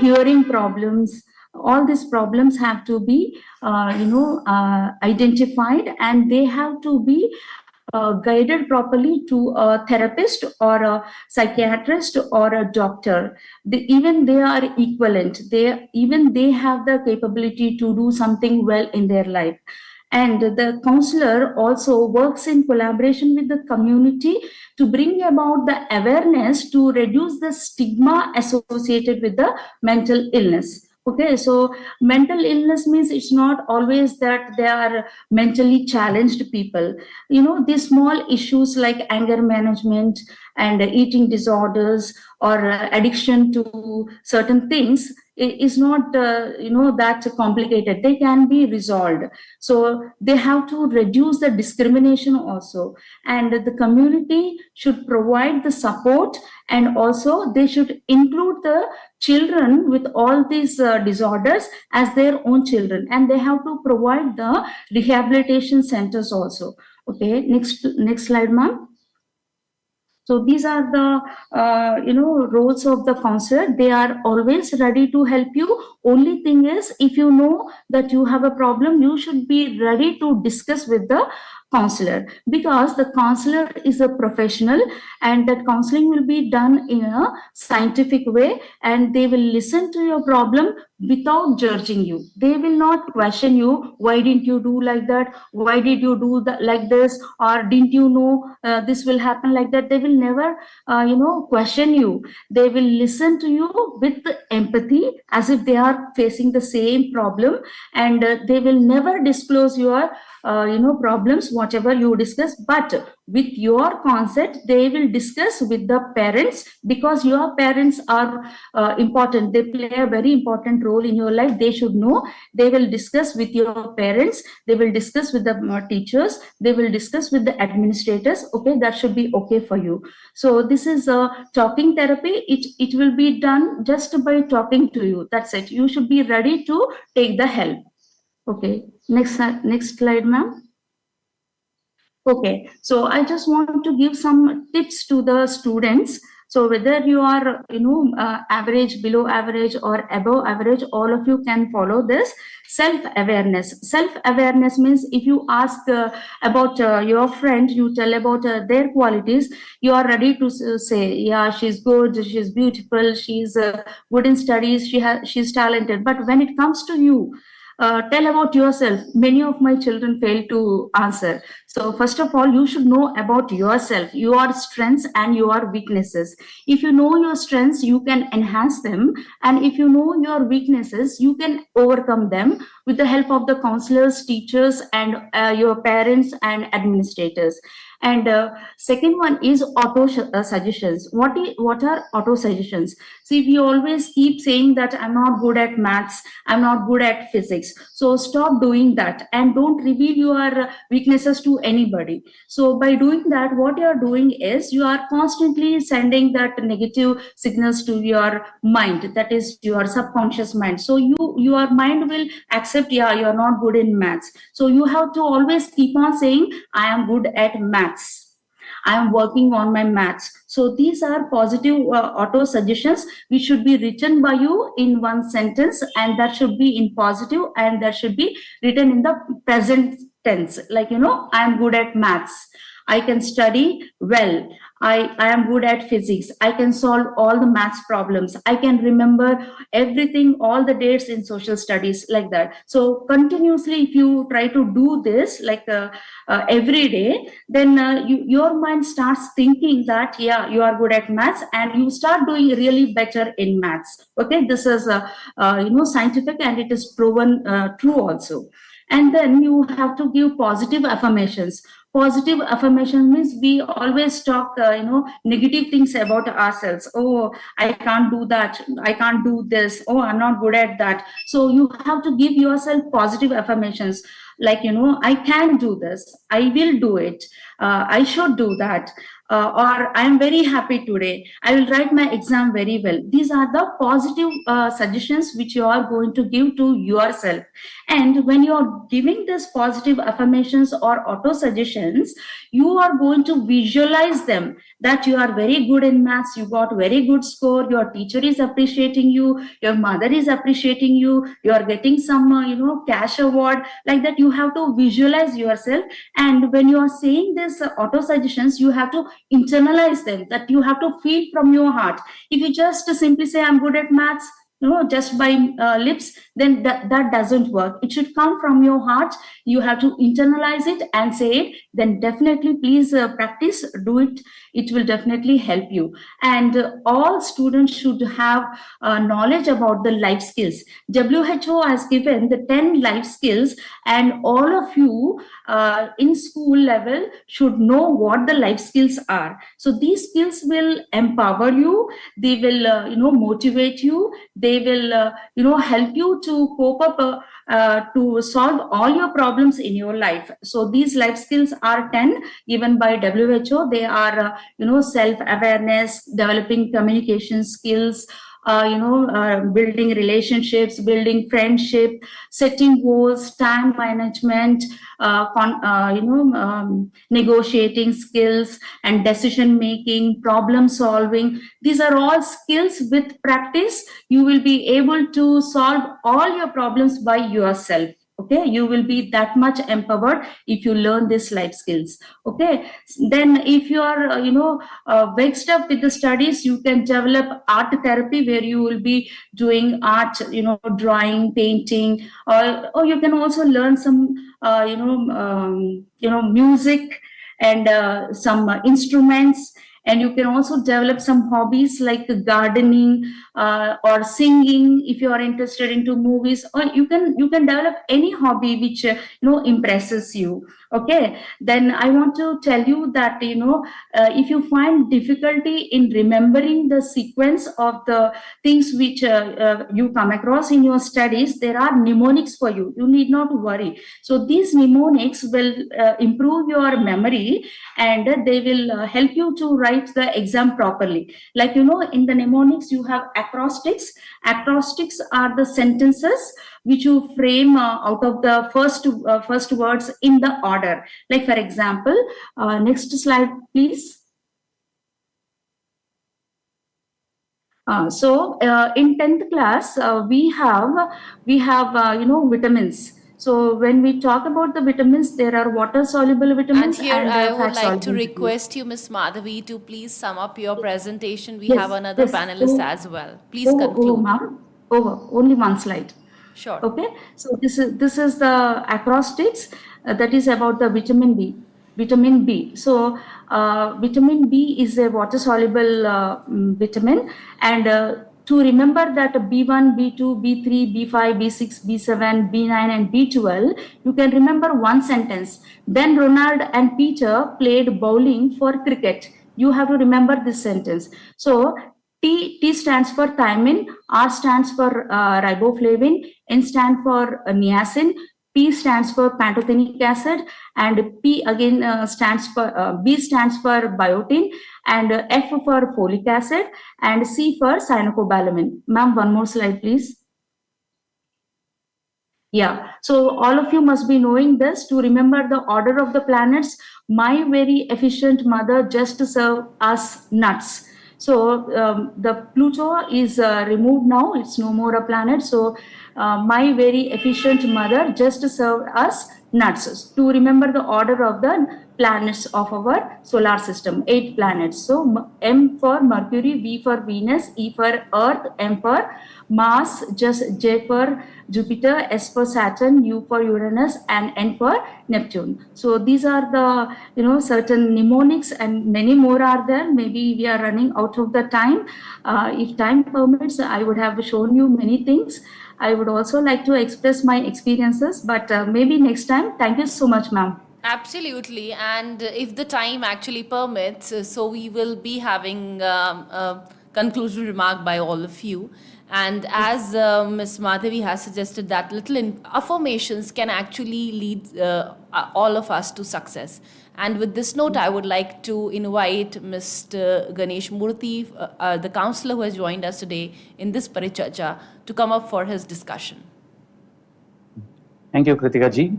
hearing problems. All these problems have to be identified, and they have to be guided properly to a therapist or a psychiatrist or a doctor. Even they are equivalent. They have the capability to do something well in their life. And the counselor also works in collaboration with the community to bring about the awareness to reduce the stigma associated with the mental illness. Okay, so mental illness means it's not always that they are mentally challenged people. These small issues like anger management and eating disorders or addiction to certain things is not that complicated. They can be resolved. So they have to reduce the discrimination also, and the community should provide the support, and also they should include the children with all these disorders as their own children, and they have to provide the rehabilitation centers also. Okay, next slide, ma'am. So these are the roles of the counselor. They are always ready to help you. Only thing is, if you know that you have a problem, you should be ready to discuss with the counselor, because the counselor is a professional, and that counseling will be done in a scientific way, and they will listen to your problem without judging you. They will not question you, why didn't you do like that, why did you do that like this, or didn't you know this will happen like that. They will never question you. They will listen to you with empathy, as if they are facing the same problem, and they will never disclose your problems, whatever you discuss, but with your consent they will discuss with the parents, because your parents are important. They play a very important role in your life. They should know. They will discuss with your parents, they will discuss with the teachers, they will discuss with the administrators. Okay, that should be okay for you. So this is a talking therapy. It will be done just by talking to you. That's it. You should be ready to take the help. Okay, next slide, ma'am. Okay, so I just want to give some tips to the students. So whether you are, average, below average, or above average, all of you can follow this. Self-awareness. Self-awareness means if you ask about your friend, you tell about their qualities, you are ready to say, yeah, she's good, she's beautiful, she's good in studies, she's talented. But when it comes to you, tell about yourself. Many of my children fail to answer. So first of all, you should know about yourself, your strengths and your weaknesses. If you know your strengths, you can enhance them. And if you know your weaknesses, you can overcome them with the help of the counselors, teachers, and your parents and administrators. And second one is auto suggestions. What are auto suggestions? See, we always keep saying that I'm not good at maths, I'm not good at physics. So stop doing that and don't reveal your weaknesses to anybody. So by doing that, what you are doing is you are constantly sending that negative signals to your mind, that is your subconscious mind. So your mind will accept, yeah, you are not good in maths. So you have to always keep on saying, I am good at maths, I am working on my maths. So these are positive auto suggestions which should be written by you in one sentence, and that should be in positive, and that should be written in the present tense. Like, I am good at maths, I can study well, I am good at physics, I can solve all the maths problems, I can remember everything, all the dates in social studies, like that. So continuously, if you try to do this like every day, then your mind starts thinking that, yeah, you are good at maths, and you start doing really better in maths. Okay, this is scientific, and it is proven true also. And then you have to give positive affirmations. Positive affirmation means we always talk, negative things about ourselves. Oh, I can't do that. I can't do this. Oh, I'm not good at that. So you have to give yourself positive affirmations. Like, I can do this. I will do it. I should do that. Or I am very happy today. I will write my exam very well. These are the positive suggestions which you are going to give to yourself. And when you are giving this positive affirmations or auto suggestions, you are going to visualize them, that you are very good in maths, you got very good score, your teacher is appreciating you, your mother is appreciating you, you are getting some cash award. Like that, you have to visualize yourself. And when you are saying this auto suggestions, you have to internalize them, that you have to feel from your heart. If you just simply say, I'm good at maths, just by lips, then that doesn't work. It should come from your heart. You have to internalize it and say it. Then definitely, please practice, do it. It will definitely help you. And all students should have knowledge about the life skills. WHO has given the 10 life skills, and all of you in school level should know what the life skills are. So these skills will empower you. They will, motivate you. They will, help you to cope up, to solve all your problems in your life. So these life skills are 10 given by WHO. They are, self-awareness, developing communication skills, building relationships, building friendship, setting goals, time management, negotiating skills, and decision making, problem solving. These are all skills. With practice, you will be able to solve all your problems by yourself. Okay, you will be that much empowered if you learn these life skills. Okay, then if you are vexed up with the studies, you can develop art therapy, where you will be doing art, drawing, painting, or you can also learn some music and some instruments. And you can also develop some hobbies like gardening or singing if you are interested into movies, or you can develop any hobby which impresses you. Okay, then I want to tell you that if you find difficulty in remembering the sequence of the things which you come across in your studies, there are mnemonics for you. You need not worry. So these mnemonics will improve your memory, and they will help you to write the exam properly. Like, in the mnemonics you have acrostics. Acrostics are the sentences which you frame out of the first words in the order. Like, for example, next slide, please. In 10th class, we have vitamins. So when we talk about the vitamins, there are water-soluble vitamins. And here I would like to fat-soluble request you, Ms. Madhavi, to please sum up your presentation. We Yes, have another yes. panelist as well. Please conclude. Ma'am. Only one slide. Sure. Okay, so this is the acrostics that is about the vitamin B. Vitamin B. So vitamin B is a water-soluble vitamin, and to remember that B1, B2, B3, B5, B6, B7, B9, and B12, you can remember one sentence. Then Ronald and Peter played bowling for cricket. You have to remember this sentence. So T stands for thiamine, R stands for riboflavin, N stands for niacin, P stands for pantothenic acid, and P again stands for B stands for biotin, and F for folic acid, and C for cyanocobalamin. Ma'am, one more slide, please. Yeah, so all of you must be knowing this to remember the order of the planets. My very efficient mother just served us nuts. So the Pluto is removed now, it's no more a planet. So my very efficient mother just served us nuts to remember the order of the planets of our solar system, 8 planets. So M for Mercury, V for Venus, E for Earth, M for Mars, just J for Jupiter, S for Saturn, U for Uranus, and N for Neptune. So these are the certain mnemonics, and many more are there. Maybe we are running out of the time. If time permits, I would have shown you many things. I would also like to express my experiences, but maybe next time. Thank you so much, ma'am. Absolutely, and if the time actually permits, so we will be having a conclusive remark by all of you. And as Ms. Madhavi has suggested, that little affirmations can actually lead all of us to success. And with this note, I would like to invite Mr. Ganesh Murthy, the counselor who has joined us today in this Paricharcha, to come up for his discussion. Thank you, Kritika ji.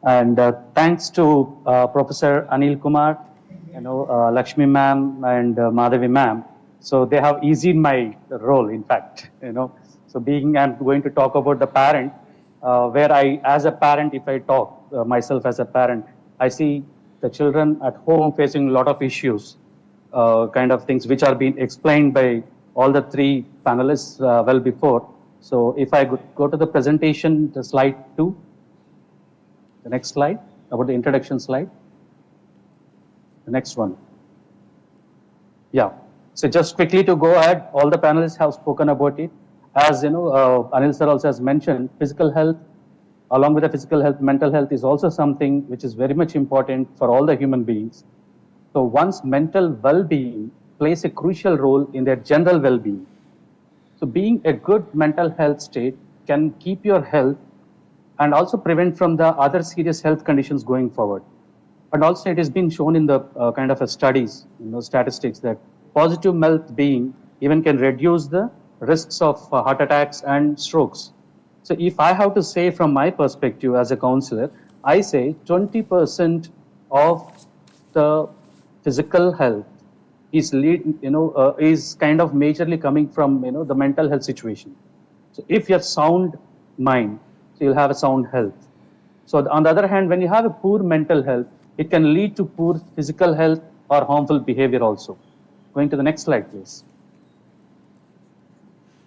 And thanks to Professor Anil Kumar, Lakshmi ma'am and Madhavi ma'am. So they have eased my role, in fact, So I'm going to talk about the parent, where as a parent, if I talk myself as a parent, I see the children at home facing a lot of issues, kind of things which are being explained by all the 3 panelists well before. So if I go to the presentation, the slide 2, the next slide, about the introduction slide, the next one. Yeah. So just quickly to go ahead, all the panelists have spoken about it. As Anil sir also has mentioned, physical health, along with the physical health, mental health is also something which is very much important for all the human beings. So one's mental well-being plays a crucial role in their general well-being. So being a good mental health state can keep your health and also prevent from the other serious health conditions going forward. And also it has been shown in the kind of studies, statistics, that positive well-being even can reduce the risks of heart attacks and strokes. So if I have to say from my perspective as a counselor, I say 20% of the physical health is kind of majorly coming from the mental health situation. So if your sound mind, So you'll have a sound health. So on the other hand, when you have a poor mental health, it can lead to poor physical health or harmful behavior also. Going to the next slide, please.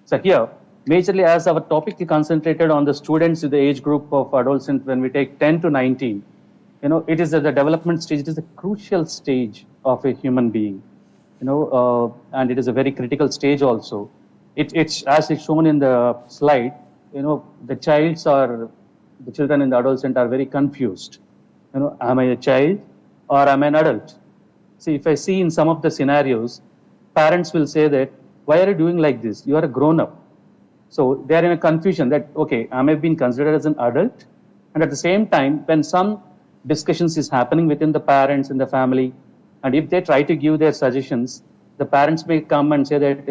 So here, majorly as our topic is concentrated on the students in the age group of adolescent, when we take 10 to 19, it is at the development stage, it is a crucial stage of a human being, and it is a very critical stage also. It's as it's shown in the slide, the children in the adolescent are very confused. Am I a child or am I an adult? See, if I see in some of the scenarios, parents will say that, why are you doing like this? You are a grown-up. So they are in a confusion that, okay, am I being considered as an adult? And at the same time, when some discussions is happening within the parents in the family, and if they try to give their suggestions, the parents may come and say that,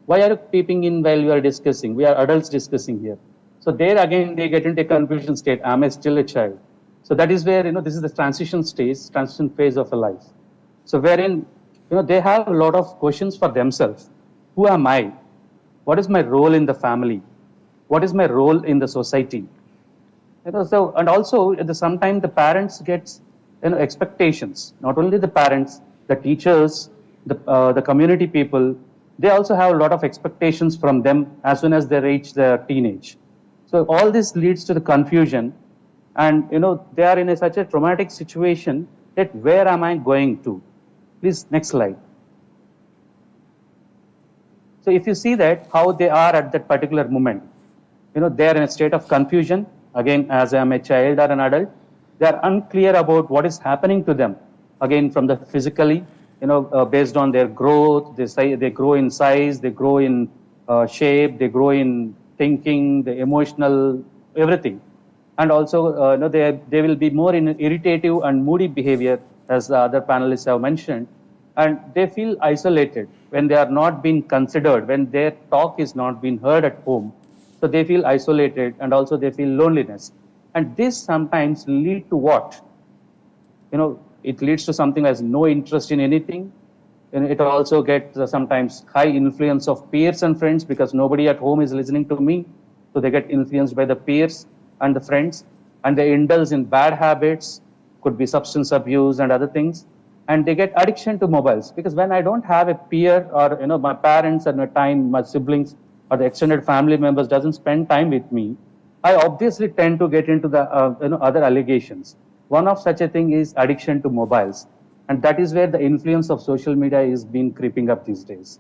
why are you peeping in while you are discussing? We are adults discussing here. So there again, they get into a confusion state. Am I still a child? So that is where, this is the transition stage, transition phase of a life. So wherein, they have a lot of questions for themselves. Who am I? What is my role in the family? What is my role in the society? So, and also sometimes the parents get, expectations. Not only the parents, the teachers, the community people, they also have a lot of expectations from them as soon as they reach their teenage. So all this leads to the confusion, and they are in such a traumatic situation that where am I going to? Please, next slide. So if you see that how they are at that particular moment, they are in a state of confusion. Again, as I am a child or an adult, they are unclear about what is happening to them. Again, from the physically, based on their growth, they grow in size, they grow in shape, they grow in thinking, the emotional, everything. And also, they will be more in irritative and moody behavior, as the other panelists have mentioned. And they feel isolated when they are not being considered, when their talk is not being heard at home. So they feel isolated, and also they feel loneliness. And this sometimes lead to what? It leads to something as no interest in anything. And it also gets sometimes high influence of peers and friends, because nobody at home is listening to me. So they get influenced by the peers and the friends, and they indulge in bad habits, could be substance abuse and other things. And they get addiction to mobiles, because when I don't have a peer, or my parents and my siblings or the extended family members doesn't spend time with me, I obviously tend to get into the other allegations. One of such a thing is addiction to mobiles, and that is where the influence of social media is being creeping up these days.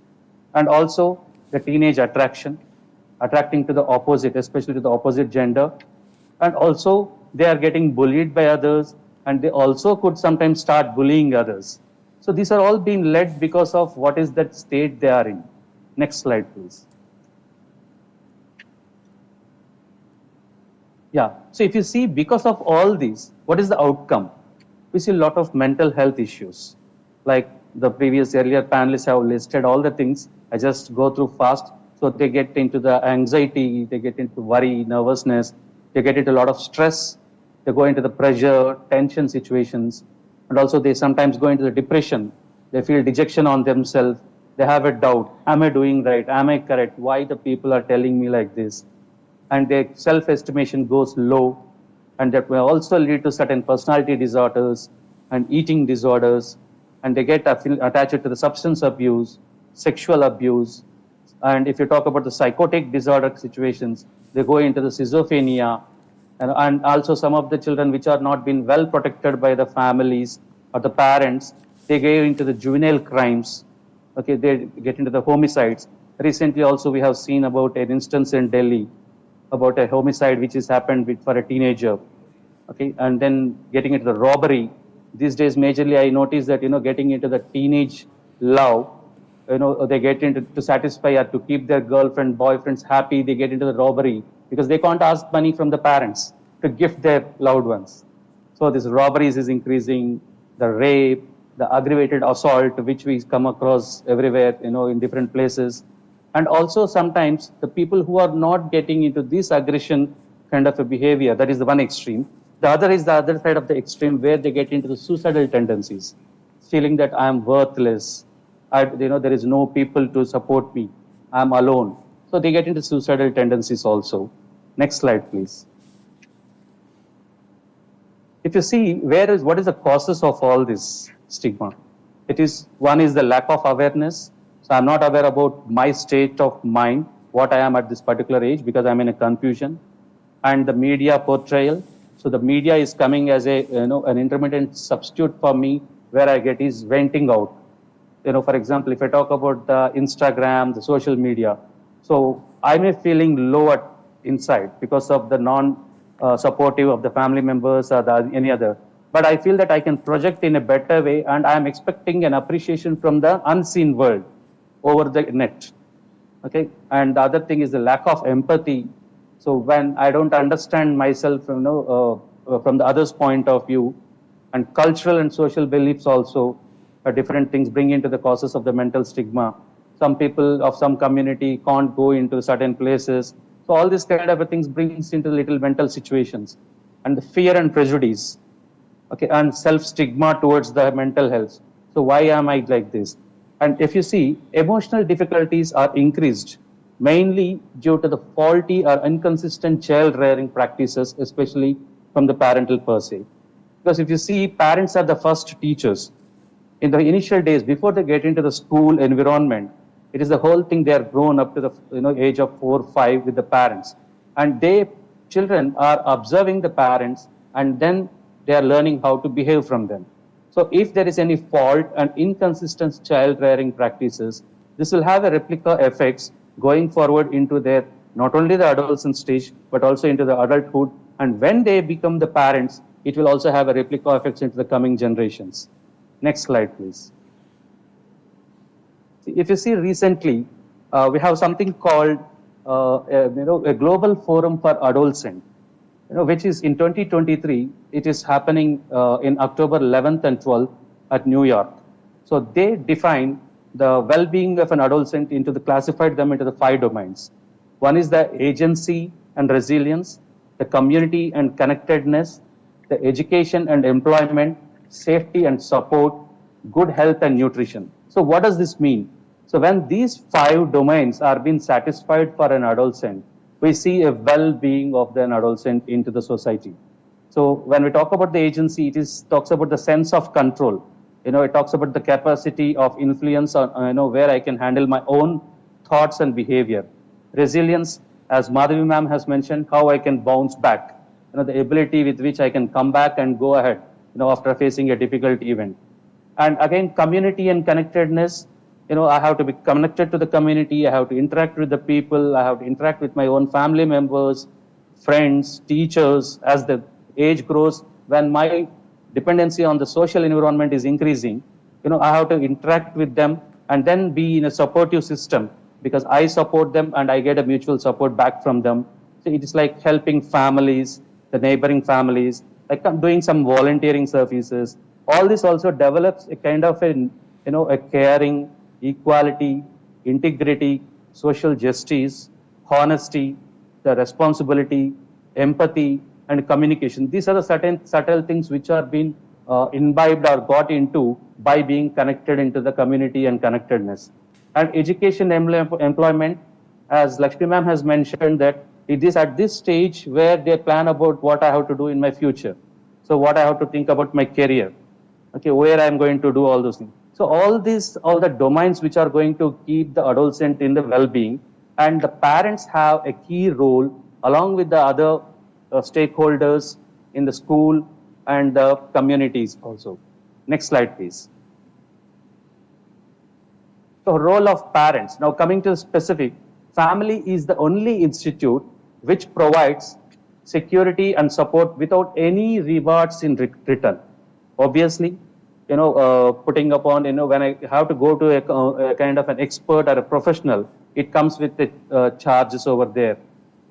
And also the teenage attracting to the opposite, especially to the opposite gender, and also they are getting bullied by others, and they also could sometimes start bullying others. So these are all being led because of what is that state they are in. Next slide, please. Yeah, so if you see, because of all these, what is the outcome? We see a lot of mental health issues. Like the earlier panelists have listed all the things. I just go through fast. So they get into the anxiety, they get into worry, nervousness, they get into a lot of stress. They go into the pressure, tension situations, and also they sometimes go into the depression. They feel dejection on themselves. They have a doubt. Am I doing right? Am I correct? Why the people are telling me like this? And their self-estimation goes low. And that will also lead to certain personality disorders and eating disorders. And they get attached to the substance abuse, sexual abuse. And if you talk about the psychotic disorder situations, they go into the schizophrenia. And also some of the children which are not being well protected by the families or the parents, they get into the juvenile crimes. Okay, they get into the homicides. Recently also we have seen about an instance in Delhi about a homicide which has happened for a teenager. Okay, and then getting into the robbery. These days majorly I notice that, getting into the teenage love, they get into to satisfy or to keep their girlfriend, boyfriends happy, they get into the robbery, because they can't ask money from the parents to gift their loved ones. So this robberies is increasing, the rape, the aggravated assault, which we come across everywhere, in different places. And also sometimes the people who are not getting into this aggression kind of a behavior, that is the one extreme. The other is the other side of the extreme, where they get into the suicidal tendencies, feeling that I am worthless, there is no people to support me, I am alone. So they get into suicidal tendencies also. Next slide, please. if you see what is the causes of all this stigma, one is the lack of awareness. So I'm not aware about my state of mind, what I am at this particular age, because I'm in a confusion. And the media portrayal. So the media is coming as an intermittent substitute for me, where I get is venting out. For example, if I talk about the Instagram, the social media, so I may feeling low at inside because of the non-supportive of the family members or any other. But I feel that I can project in a better way, and I am expecting an appreciation from the unseen world over the net. Okay, and the other thing is the lack of empathy. So when I don't understand myself, from the other's point of view, and cultural and social beliefs also, different things bring into the causes of the mental stigma. Some people of some community can't go into certain places. So all these kind of things brings into little mental situations, and the fear and prejudice, okay, and self-stigma towards the mental health. So why am I like this? And if you see, emotional difficulties are increased mainly due to the faulty or inconsistent child rearing practices, especially from the parental per se. Because if you see, parents are the first teachers. In the initial days, before they get into the school environment, it is the whole thing they are grown up to the age of 4 or 5 with the parents. And children are observing the parents, and then they are learning how to behave from them. So if there is any fault and inconsistent child rearing practices, this will have a replica effects going forward into their, not only the adolescent stage, but also into the adulthood. And when they become the parents, it will also have a replica effects into the coming generations. Next slide, please. If you see recently, we have something called a global forum for Adolescent, which is in 2023. It is happening in October 11th and 12th at New York. So they define the well-being of an adolescent classified them into the 5 domains. One is the agency and resilience, the community and connectedness, the education and employment, safety and support, good health and nutrition. So what does this mean? So when these 5 domains are being satisfied for an adolescent, we see a well-being of an adolescent into the society. So when we talk about the agency, talks about the sense of control. It talks about the capacity of influence on, where I can handle my own thoughts and behavior. Resilience, as Madhavi ma'am has mentioned, how I can bounce back. The ability with which I can come back and go ahead, after facing a difficult event. And again, community and connectedness. I have to be connected to the community. I have to interact with the people. I have to interact with my own family members, friends, teachers. As the age grows, when my dependency on the social environment is increasing, I have to interact with them and then be in a supportive system, because I support them and I get a mutual support back from them. So it is like helping families, the neighboring families, like doing some volunteering services. All this also develops a kind of a caring, equality, integrity, social justice, honesty, the responsibility, empathy, and communication. These are the subtle things which are being imbibed or got into by being connected into the community and connectedness. And education employment, as Lakshmi ma'am has mentioned, that it is at this stage where they plan about what I have to do in my future. So what I have to think about my career, okay, where I'm going to do all those things. So all the domains which are going to keep the adolescent in the well-being, and the parents have a key role along with the other stakeholders in the school and the communities also. Next slide, please. So role of parents. Now coming to the specific, family is the only institute which provides security and support without any rewards in return. Obviously, putting upon, when I have to go to a kind of an expert or a professional, it comes with the charges over there.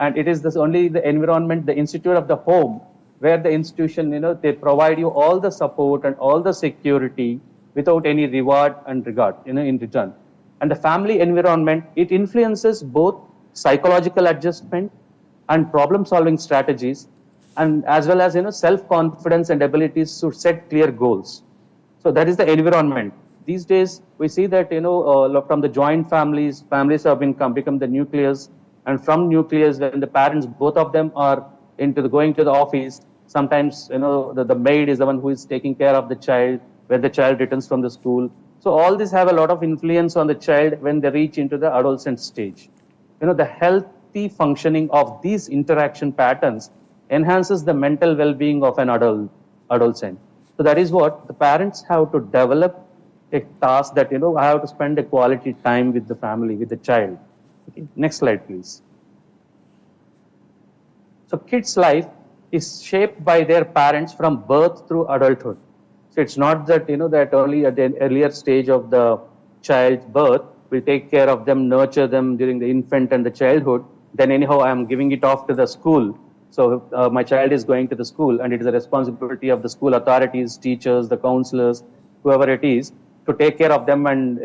And it is only the environment, the institute of the home, where the institution, they provide you all the support and all the security without any reward and regard, in return. And the family environment, it influences both psychological adjustment and problem-solving strategies, and as well as, self-confidence and abilities to set clear goals. So that is the environment. These days, we see that, from the joint families have become the nucleus. And from nucleus, when the parents, both of them are going to the office, Sometimes, the maid is the one who is taking care of the child when the child returns from the school. So all these have a lot of influence on the child when they reach into the adolescent stage. The healthy functioning of these interaction patterns enhances the mental well-being of an adolescent. So that is what the parents have to develop a task that, I have to spend a quality time with the family, with the child. Okay. Next slide, please. So kids' life is shaped by their parents from birth through adulthood. So it's not that, that at the earlier stage of the child's birth, we take care of them, nurture them during the infant and the childhood. Then anyhow, I'm giving it off to the school. So my child is going to the school, and it is the responsibility of the school authorities, teachers, the counselors, whoever it is, to take care of them and,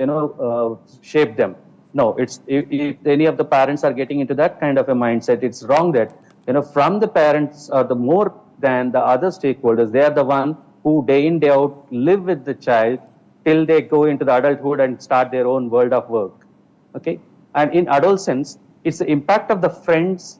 shape them. No, if any of the parents are getting into that kind of a mindset, it's wrong that, from the parents or the more than the other stakeholders, they are the one who day in, day out live with the child till they go into the adulthood and start their own world of work. Okay. And in adolescence, it's the impact of the friends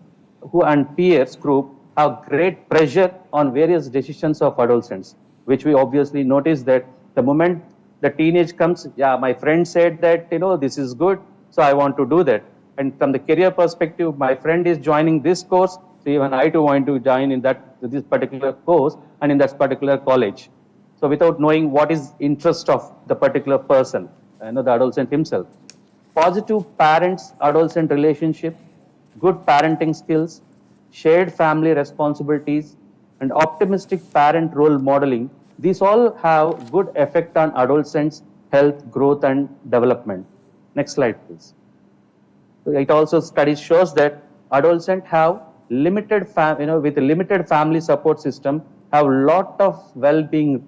and peers group have great pressure on various decisions of adolescents, which we obviously notice that the moment the teenage comes, yeah, my friend said that, this is good, so I want to do that. And from the career perspective, my friend is joining this course, so even I too want to join in this particular course and in that particular college. So without knowing what is interest of the particular person, the adolescent himself. Positive parents-adolescent relationship, good parenting skills, shared family responsibilities, and optimistic parent role modeling, these all have good effect on adolescents' health, growth, and development. Next slide, please. It also studies shows that adolescents have with a limited family support system, have lot of well-being,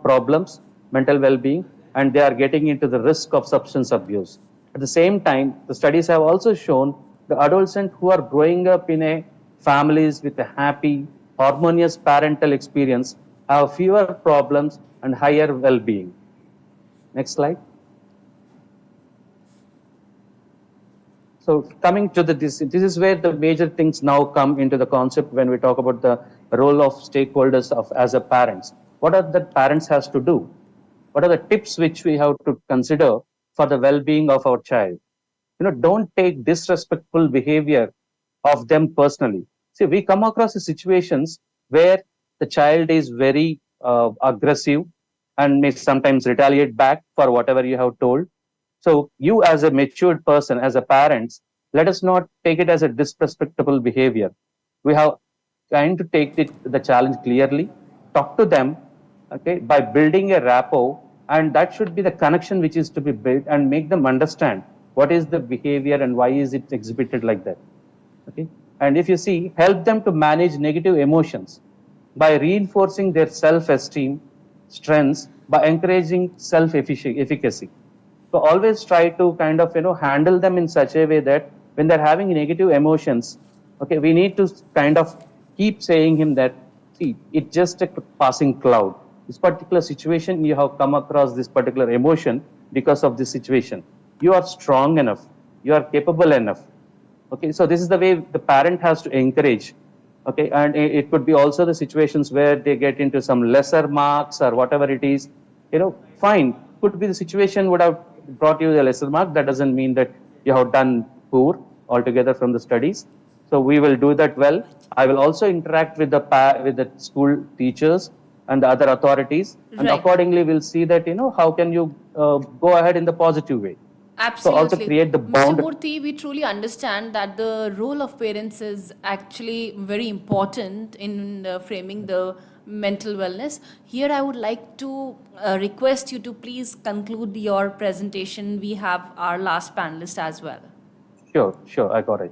problems, mental well-being, and they are getting into the risk of substance abuse. At the same time, the studies have also shown the adolescents who are growing up in families with a happy, harmonious parental experience have fewer problems and higher well-being. Next slide. So coming to this is where the major things now come into the concept when we talk about the role of stakeholders as a parents. What are the parents has to do? What are the tips which we have to consider for the well-being of our child? Don't take disrespectful behavior of them personally. See, we come across situations where the child is very aggressive and may sometimes retaliate back for whatever you have told. So you as a matured person, as a parents, let us not take it as a disrespectful behavior. We have trying to take the challenge clearly, talk to them, okay, by building a rapport, and that should be the connection which is to be built and make them understand what is the behavior and why is it exhibited like that. Okay. And if you see, help them to manage negative emotions by reinforcing their self-esteem, strengths, by encouraging self-efficacy. So always try to kind of, handle them in such a way that when they're having negative emotions, okay, we need to kind of keep saying him that, see, it's just a passing cloud. This particular situation, you have come across this particular emotion because of this situation. You are strong enough. You are capable enough. Okay, so this is the way the parent has to encourage. Okay, and it could be also the situations where they get into some lesser marks or whatever it is. Fine. Could be the situation would have brought you the lesser mark. That doesn't mean that you have done poor altogether from the studies. So we will do that well. I will also interact with the school teachers and the other authorities, and Right. accordingly we'll see that how can you go ahead in the positive way. Absolutely. So also create the bond. Mr. Murthy, we truly understand that the role of parents is actually very important in framing the mental wellness. Here, I would like to request you to please conclude your presentation. We have our last panelist as well. Sure, I got it.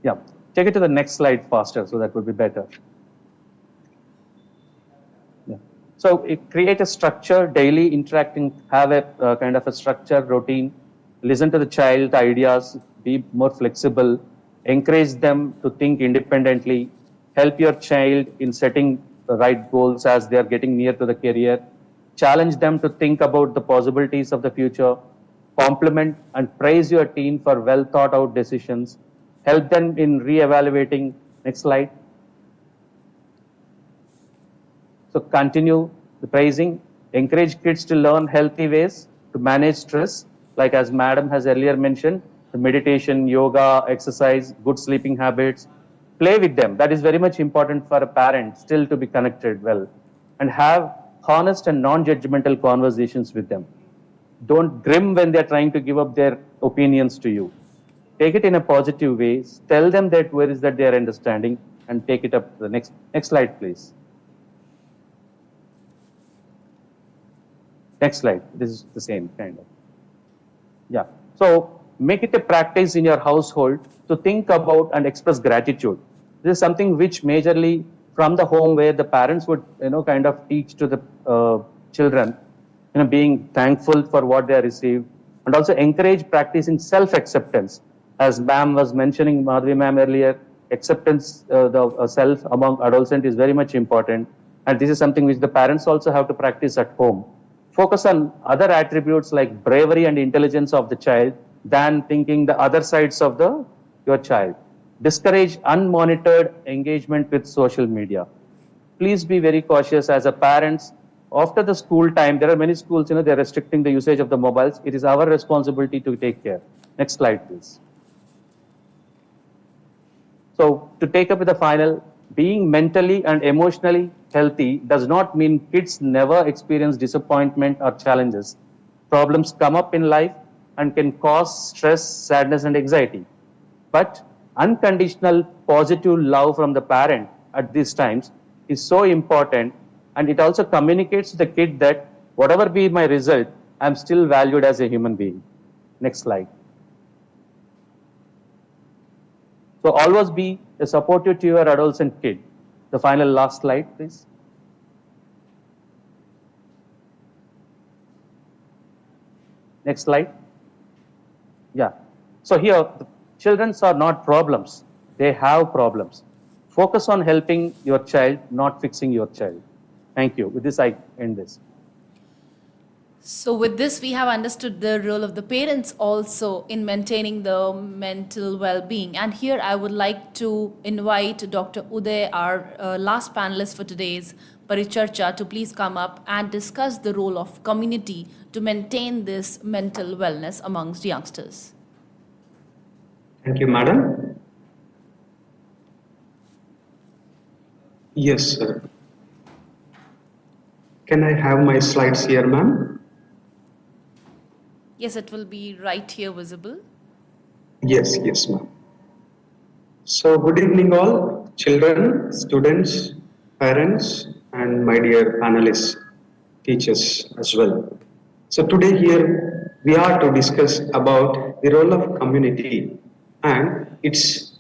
Yeah, take it to the next slide faster, so that would be better. Yeah. So create a structure, daily interacting, have a kind of a structure, routine, listen to the child ideas, be more flexible, encourage them to think independently, help your child in setting the right goals as they are getting near to the career, challenge them to think about the possibilities of the future, compliment and praise your teen for well thought out decisions, help them in re-evaluating. Next slide. So continue the praising, encourage kids to learn healthy ways to manage stress, like as Madam has earlier mentioned, the meditation, yoga, exercise, good sleeping habits. Play with them. That is very much important for a parent still to be connected well, and have honest and non-judgmental conversations with them. Don't grim when they're trying to give up their opinions to you. Take it in a positive way. Tell them that where is that they are understanding, and take it up to the next slide, please. Next slide. This is the same kind of. Yeah. So make it a practice in your household to think about and express gratitude. This is something which majorly from the home, where the parents would, kind of teach to the children, being thankful for what they have received, and also encourage practicing self-acceptance. As ma'am was mentioning, Madhavi ma'am earlier, acceptance, the self among adolescent is very much important. And this is something which the parents also have to practice at home. Focus on other attributes like bravery and intelligence of the child than thinking the other sides of your child. Discourage unmonitored engagement with social media. Please be very cautious as a parents. After the school time, there are many schools, they're restricting the usage of the mobiles. It is our responsibility to take care. Next slide, please. So to take up with the final, being mentally and emotionally healthy does not mean kids never experience disappointment or challenges. Problems come up in life and can cause stress, sadness, and anxiety. But unconditional positive love from the parent at these times is so important, and it also communicates to the kid that whatever be my result, I'm still valued as a human being. Next slide. So always be a supportive to your adolescent kid. The final last slide, please. Next slide. Yeah. So here, the children are not problems. They have problems. Focus on helping your child, not fixing your child. Thank you. With this, I end this. So with this, we have understood the role of the parents also in maintaining the mental well-being. And here I would like to invite Dr. Uday, our last panelist for today's Paricharcha, to please come up and discuss the role of community to maintain this mental wellness amongst youngsters. Thank you, madam. Yes, sir. Can I have my slides here, ma'am? Yes, it will be right here visible. Yes, ma'am. So, good evening all, children, students, parents, and my dear panelists, teachers as well. So today here we are to discuss about the role of community and its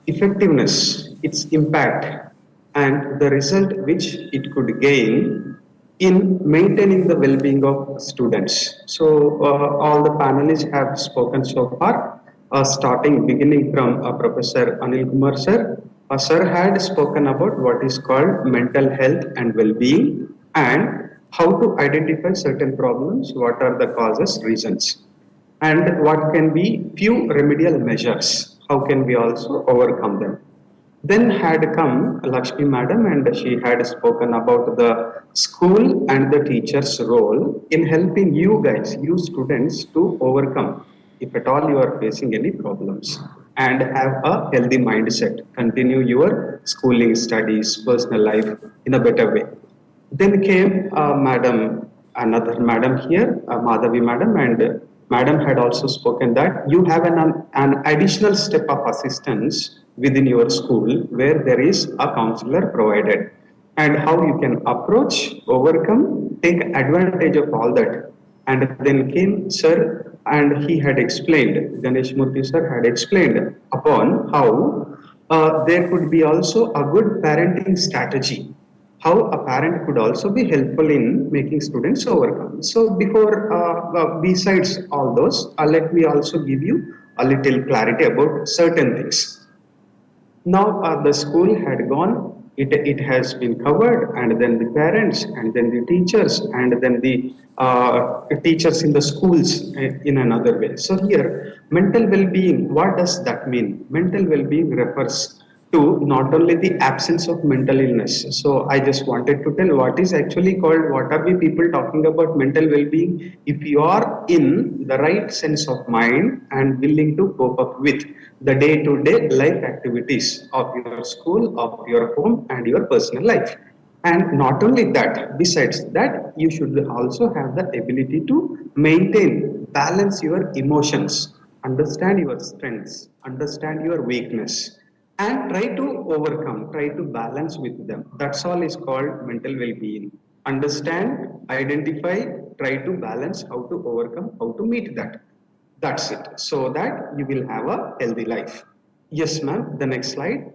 effectiveness, its impact, and the result which it could gain in maintaining the well-being of students. So all the panelists have spoken so far, beginning from Professor Anil Kumar sir. Sir had spoken about what is called mental health and well-being and how to identify certain problems, what are the causes, reasons, and what can be few remedial measures, how can we also overcome them. Then had come Lakshmi madam and she had spoken about the school and the teacher's role in helping you guys, you students, to overcome if at all you are facing any problems and have a healthy mindset, continue your schooling, studies, personal life in a better way. Then came another madam here, Madhavi madam, and madam had also spoken that you have an additional step of assistance within your school where there is a counselor provided, and how you can approach, overcome, take advantage of all that. And then came sir and he had explained, Ganesh Murthy sir had explained upon how there could be also a good parenting strategy, how a parent could also be helpful in making students overcome. So before, besides all those, let me also give you a little clarity about certain things. Now the school had gone, it has been covered, and then the parents, and then the teachers, and then the teachers in the schools in another way. So here, mental well-being, what does that mean? Mental well-being refers to not only the absence of mental illness. So I just wanted to tell what is actually called, what are we people talking about mental well-being? If you are in the right sense of mind and willing to cope up with the day-to-day life activities of your school, of your home, and your personal life. And not only that, besides that, you should also have the ability to maintain, balance your emotions, understand your strengths, understand your weakness, and try to overcome, try to balance with them. That's all is called mental well-being. Understand, identify, try to balance, how to overcome, how to meet that. That's it. So that you will have a healthy life. Yes, ma'am. The next slide.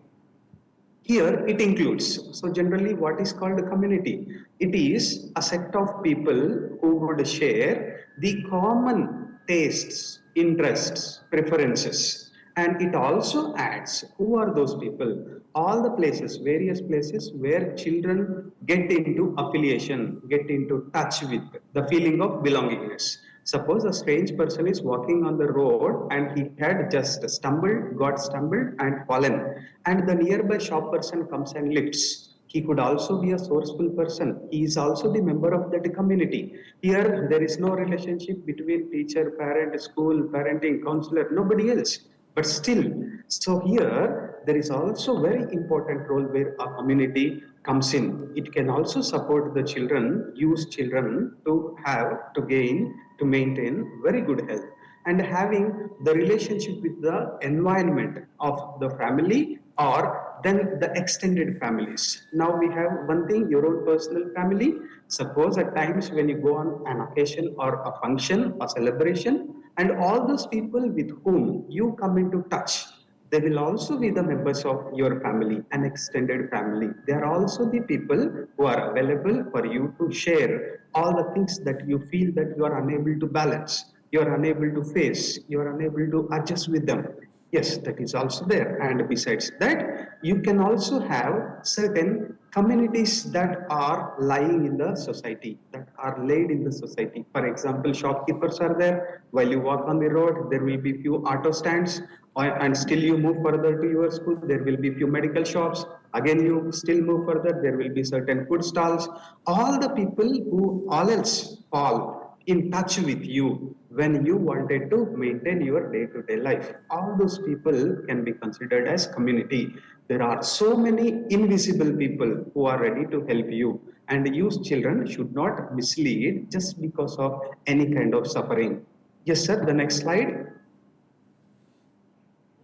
Here it includes, so generally what is called a community? It is a set of people who would share the common tastes, interests, preferences. And it also adds, who are those people? All the places, various places where children get into affiliation, get into touch with the feeling of belongingness. Suppose a strange person is walking on the road and he had just stumbled, got stumbled and fallen, and the nearby shop person comes and lifts. He could also be a sourceful person. He is also the member of that community. Here, there is no relationship between teacher, parent, school, parenting, counselor, nobody else. But still, so here, there is also very important role where a community comes in. It can also support the children, use children to have, to gain, to maintain very good health, and having the relationship with the environment of the family or then the extended families. Now we have one thing, your own personal family. Suppose at times when you go on an occasion or a function, a celebration, and all those people with whom you come into touch, they will also be the members of your family, an extended family. They are also the people who are available for you to share all the things that you feel that you are unable to balance, you are unable to face, you are unable to adjust with them. Yes, that is also there. And besides that, you can also have certain communities that are lying in the society, that are laid in the society. For example, shopkeepers are there. While you walk on the road, there will be few auto stands, and still you move further to your school, there will be few medical shops. Again, you still move further, there will be certain food stalls. All the people who all else fall in touch with you when you wanted to maintain your day-to-day life. All those people can be considered as community. There are so many invisible people who are ready to help you, and you children should not mislead just because of any kind of suffering. Yes, sir, the next slide.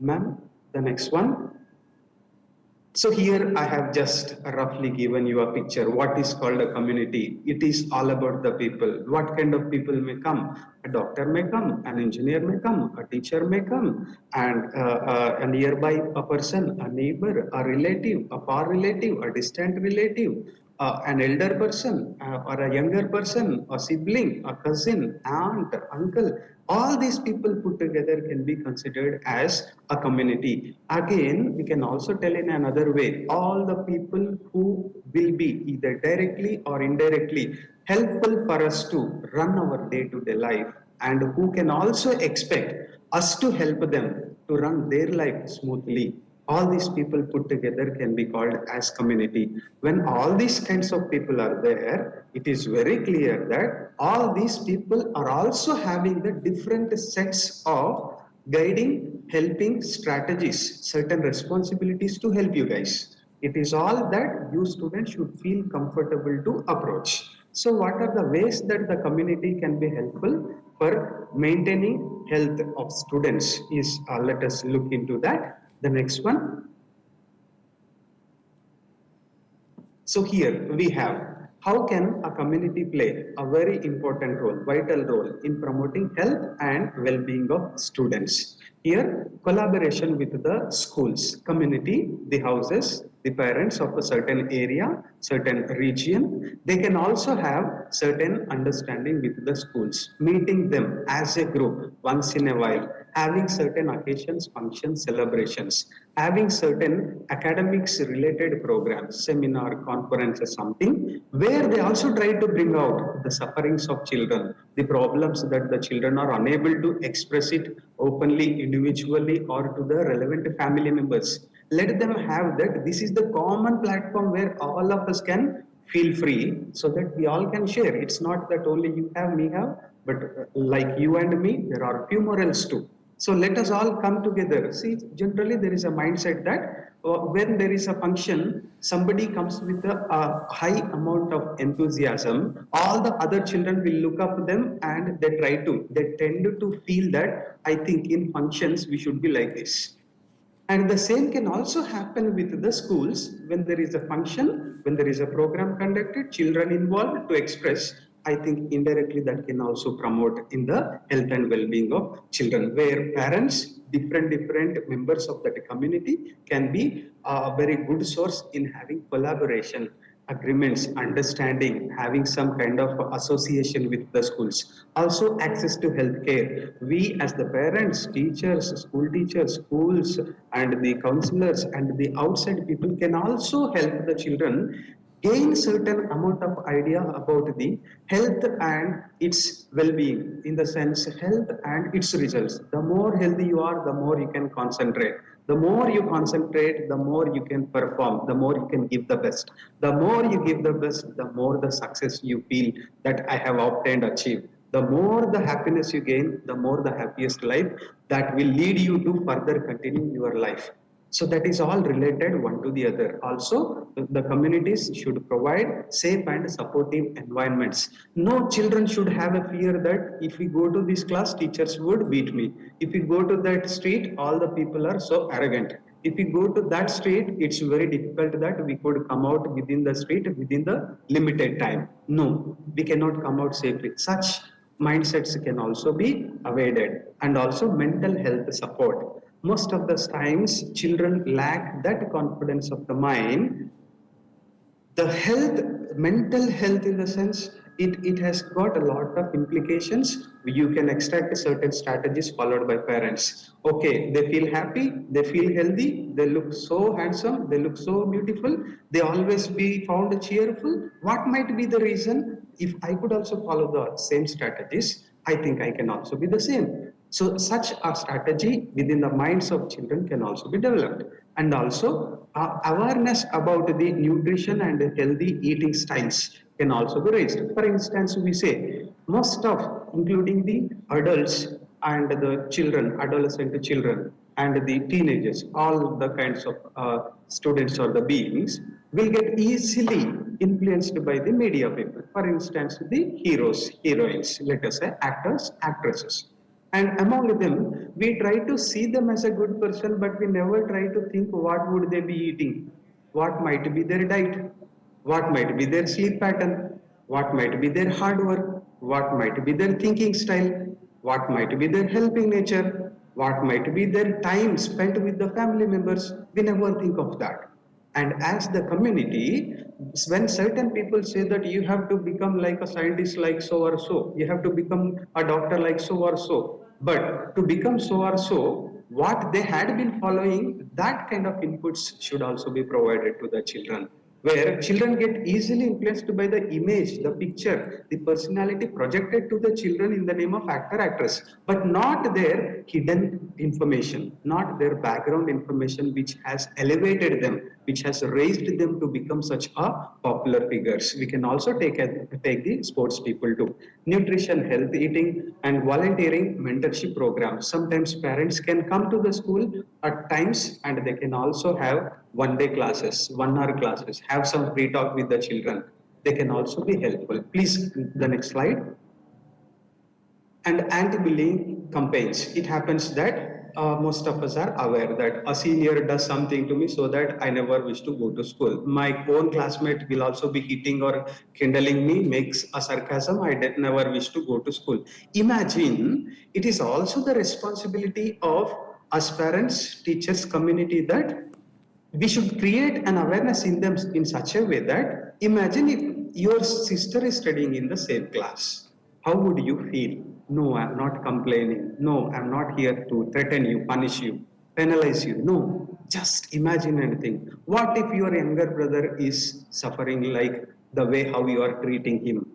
Ma'am, the next one. So here I have just roughly given you a picture. What is called a community? It is all about the people. What kind of people may come? A doctor may come, an engineer may come, a teacher may come, and a nearby a person, a neighbor, a relative, a far relative, a distant relative, an elder person or a younger person, a sibling, a cousin, aunt, uncle. All these people put together can be considered as a community. Again, we can also tell in another way, all the people who will be either directly or indirectly helpful for us to run our day-to-day life, and who can also expect us to help them to run their life smoothly. All these people put together can be called as community. When all these kinds of people are there, it is very clear that all these people are also having the different sets of guiding, helping strategies, certain responsibilities to help you guys. It is all that you students should feel comfortable to approach. So what are the ways that the community can be helpful for maintaining health of students is, let us look into that. The next one. So here we have, how can a community play a very important role, vital role in promoting health and well-being of students? Here, collaboration with the schools, community, the houses, the parents of a certain area, certain region. They can also have certain understanding with the schools, meeting them as a group once in a while, having certain occasions, functions, celebrations, having certain academics related programs, seminar, conferences, something, where they also try to bring out the sufferings of children, the problems that the children are unable to express it openly, individually, or to the relevant family members. let them have that. This is the common platform where all of us can feel free, so that we all can share. It's not that only you have, me have, but like you and me, there are few more else too. So let us all come together. See, generally there is a mindset that when there is a function, somebody comes with a high amount of enthusiasm, all the other children will look up to them and they tend to feel that, I think in functions we should be like this. And the same can also happen with the schools. When there is a function, when there is a program conducted, children involved to express, I think indirectly that can also promote in the health and well-being of children, where parents, different members of that community can be a very good source in having collaboration, agreements, understanding, having some kind of association with the schools. Also access to healthcare. We as the parents, teachers, school teachers, schools and the counselors and the outside people can also help the children gain certain amount of idea about the health and its well-being, in the sense health and its results. The more healthy you are, the more you can concentrate. The more you concentrate, the more you can perform, the more you can give the best. The more you give the best, the more the success you feel that I have obtained, achieved. The more the happiness you gain, the more the happiest life that will lead you to further continue your life. So that is all related one to the other. Also, the communities should provide safe and supportive environments. No children should have a fear that if we go to this class, teachers would beat me. If we go to that street, all the people are so arrogant. If we go to that street, it's very difficult that we could come out within the street within the limited time. No, we cannot come out safely. Such mindsets can also be avoided. And also mental health support. Most of the times children lack that confidence of the mind. The health, mental health in the sense, it has got a lot of implications. You can extract certain strategies followed by parents. Okay, they feel happy, they feel healthy, they look so handsome, they look so beautiful, they always be found cheerful. What might be the reason? If I could also follow the same strategies, I think I can also be the same. So such a strategy within the minds of children can also be developed. And also awareness about the nutrition and healthy eating styles can also be raised. For instance, we say most of, including the adults and the children, adolescent children and the teenagers, all the kinds of students or the beings will get easily influenced by the media people. For instance, the heroes, heroines, let us say actors, actresses. And among them, we try to see them as a good person, but we never try to think what would they be eating, what might be their diet, what might be their sleep pattern, what might be their hard work, what might be their thinking style, what might be their helping nature, what might be their time spent with the family members. We never think of that. And as the community, when certain people say that you have to become like a scientist like so or so, you have to become a doctor like so or so, but to become so or so, what they had been following, that kind of inputs should also be provided to the children, where children get easily influenced by the image, the picture, the personality projected to the children in the name of actor, actress, but not their hidden information, not their background information which has elevated them, which has raised them to become such a popular figures. We can also take the sports people too. Nutrition, health eating and volunteering mentorship programs. Sometimes parents can come to the school at times and they can also have one-day classes, 1 hour classes, have some free talk with the children. They can also be helpful. Please, the next slide. And anti-bullying campaigns. It happens that most of us are aware that a senior does something to me so that I never wish to go to school. My own classmate will also be hitting or kindling me, makes a sarcasm, I never wish to go to school. Imagine, it is also the responsibility of us parents, teachers, community, that we should create an awareness in them in such a way that, imagine if your sister is studying in the same class, how would you feel? No, I'm not complaining. No, I'm not here to threaten you, punish you, penalize you. No, just imagine and think. What if your younger brother is suffering like the way how you are treating him?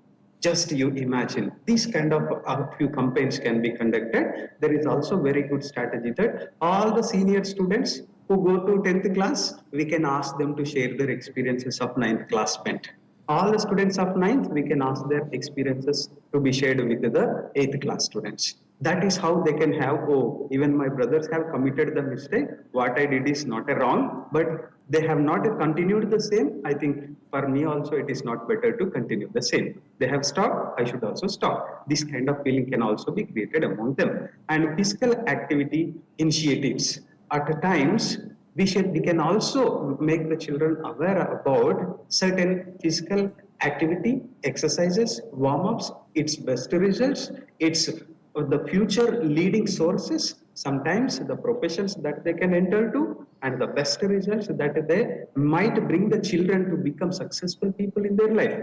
Just you imagine. These kind of few campaigns can be conducted. There is also very good strategy that all the senior students who go to 10th class, we can ask them to share their experiences of 9th class spent. All the students of 9th, we can ask their experiences to be shared with the 8th class students. That is how they can have, oh, even my brothers have committed the mistake. What I did is not a wrong, but they have not continued the same. I think for me also it is not better to continue the same. They have stopped, I should also stop. This kind of feeling can also be created among them. And physical activity initiatives. At times, we can also make the children aware about certain physical activity, exercises, warm-ups, its best results, its the future leading sources, sometimes the professions that they can enter to, and the best results that they might bring the children to become successful people in their life.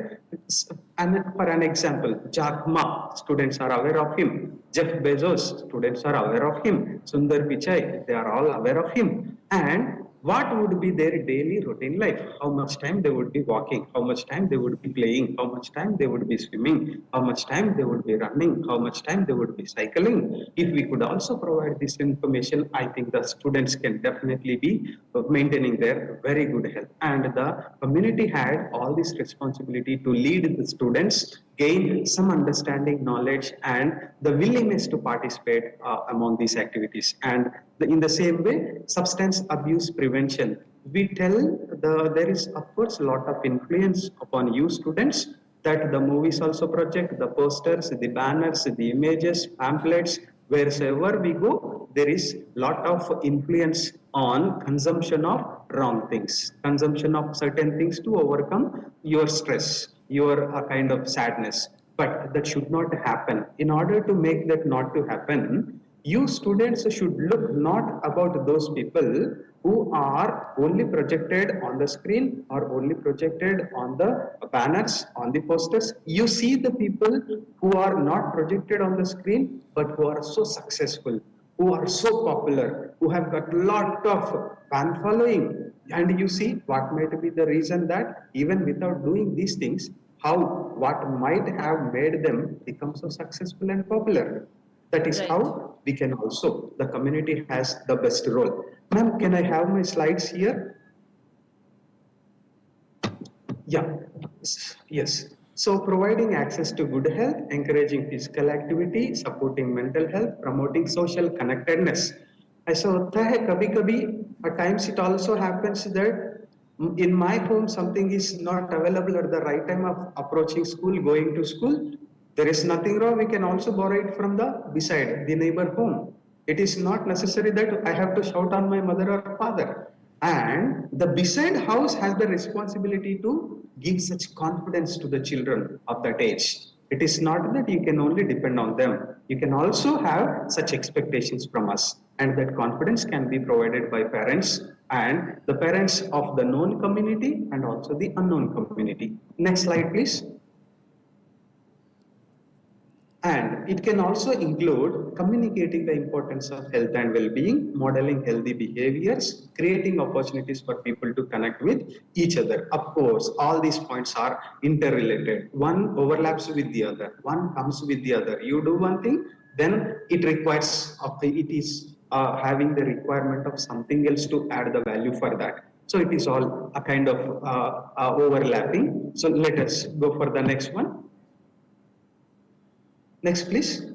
And for an example, Jack Ma, students are aware of him. Jeff Bezos, students are aware of him. Sundar Pichai, they are all aware of him. And what would be their daily routine life? How much time they would be walking, how much time they would be playing, how much time they would be swimming, how much time they would be running, how much time they would be cycling. If we could also provide this information, I think the students can definitely be maintaining their very good health. And the community had all this responsibility to lead the students, gain some understanding, knowledge, and the willingness to participate among these activities. And in the same way, substance abuse prevention. We tell there is of course a lot of influence upon you students, that the movies also project, the posters, the banners, the images, pamphlets, wherever we go, there is lot of influence on consumption of wrong things, consumption of certain things to overcome your stress, your kind of sadness. But that should not happen. In order to make that not to happen, you students should look not about those people who are only projected on the screen or only projected on the banners, on the posters. You see the people who are not projected on the screen, but who are so successful, who are so popular, who have got lot of fan following. And you see what might be the reason that even without doing these things, what might have made them become so successful and popular. That is Right. how we can also, the community has the best role. Ma'am, can I have my slides here? Yeah, yes. So providing access to good health, encouraging physical activity, supporting mental health, promoting social connectedness. ऐसा होता है कभी-कभी, at times it also happens that in my home something is not available at the right time of approaching school, going to school. There is nothing wrong, we can also borrow it from the beside, the neighbor home. It is not necessary that I have to shout on my mother or father. And the beside house has the responsibility to give such confidence to the children of that age. It is not that you can only depend on them. You can also have such expectations from us. And that confidence can be provided by parents and the parents of the known community and also the unknown community. Next slide, please. And it can also include communicating the importance of health and well-being, modeling healthy behaviors, creating opportunities for people to connect with each other. Of course, all these points are interrelated. One overlaps with the other. One comes with the other. You do one thing, then it requires, it is having the requirement of something else to add the value for that. So it is all a kind of overlapping. So let us go for the next one. Next, please.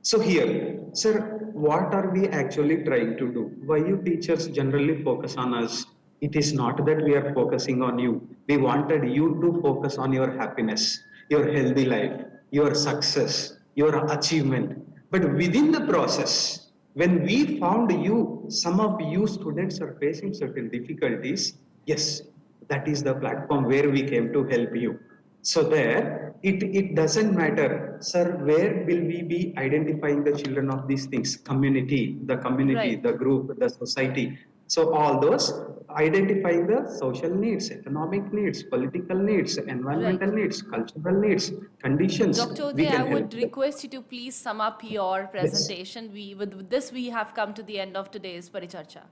So here, sir, what are we actually trying to do? Why you teachers generally focus on us? It is not that we are focusing on you. We wanted you to focus on your happiness, your healthy life, your success, your achievement. But within the process, when we found you, some of you students are facing certain difficulties. Yes, that is the platform where we came to help you. So there, it doesn't matter, sir, where will we be identifying the children of these things? Community, Right. the group, the society. So all those, identifying the social needs, economic needs, political needs, environmental Right. needs, cultural needs, conditions, Dr. we Uday, I can would help them. request you to please sum up your Yes, presentation. With this, we have come to the end of today's Paricharcha.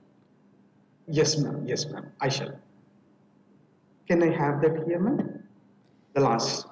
yes, ma'am, I shall. Can I have that here, ma'am? The last.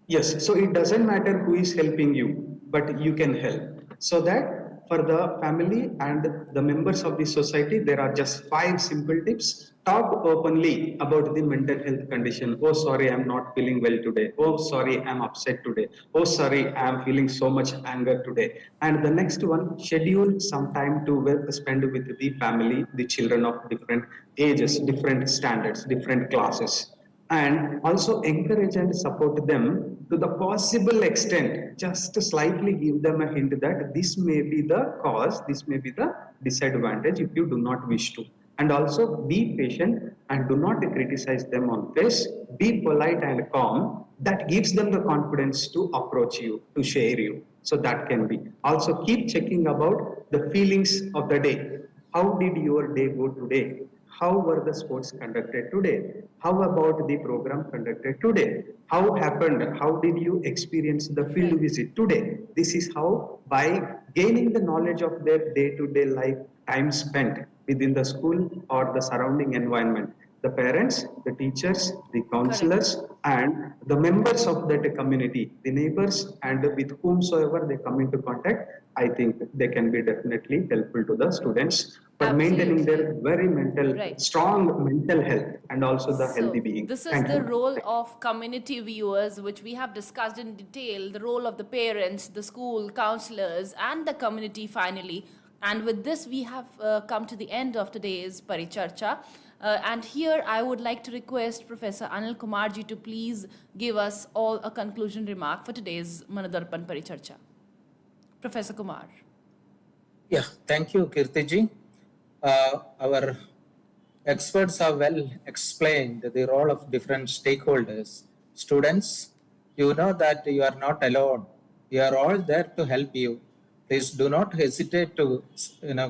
Yes, so it doesn't matter who is helping you, but you can help. So that for the family and the members of the society, there are just 5 simple tips. Talk openly about the mental health condition. Oh, sorry, I'm not feeling well today. Oh, sorry, I'm upset today. Oh, sorry, I'm feeling so much anger today. And the next one, schedule some time to spend with the family, the children of different ages, different standards, different classes. And also encourage and support them to the possible extent. Just slightly give them a hint that this may be the cause, this may be the disadvantage if you do not wish to. And also be patient and do not criticize them on face. Be polite and calm. That gives them the confidence to approach you, to share you. So that can be. Also keep checking about the feelings of the day. How did your day go today? How were the sports conducted today? How about the program conducted today? How happened? How did you experience the field visit today? This is how, by gaining the knowledge of their day-to-day life, time spent within the school or the surrounding environment, the parents, the teachers, the counselors, and the members of that community, the neighbors, and with whomsoever they come into contact, I think they can be definitely helpful to the students for maintaining their very strong mental health and also the healthy being. This is the role of community viewers, which we have discussed in detail, the role of the parents, the school, counselors, and the community finally. And with this, we have come to the end of today's Paricharcha. And here I would like to request Professor Anil Kumarji to please give us all a conclusion remark for today's MANODARPAN Paricharcha. Professor Kumar. Yeah, thank you, Kirtiji. Our experts have well explained the role of different stakeholders. Students, you know that you are not alone. We are all there to help you. Please do not hesitate to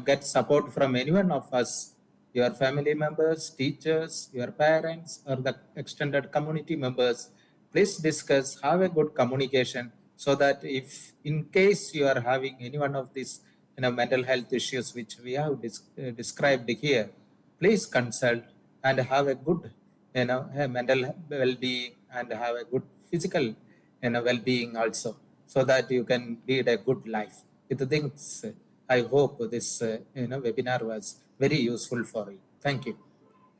get support from any one of us, your family members, teachers, your parents, or the extended community members. Please discuss, have a good communication, so that if in case you are having any one of these mental health issues which we have described here, please consult and have a good mental well-being and have a good physical well-being also, so that you can lead a good life. With the things, I hope this webinar was very useful for you. Thank you.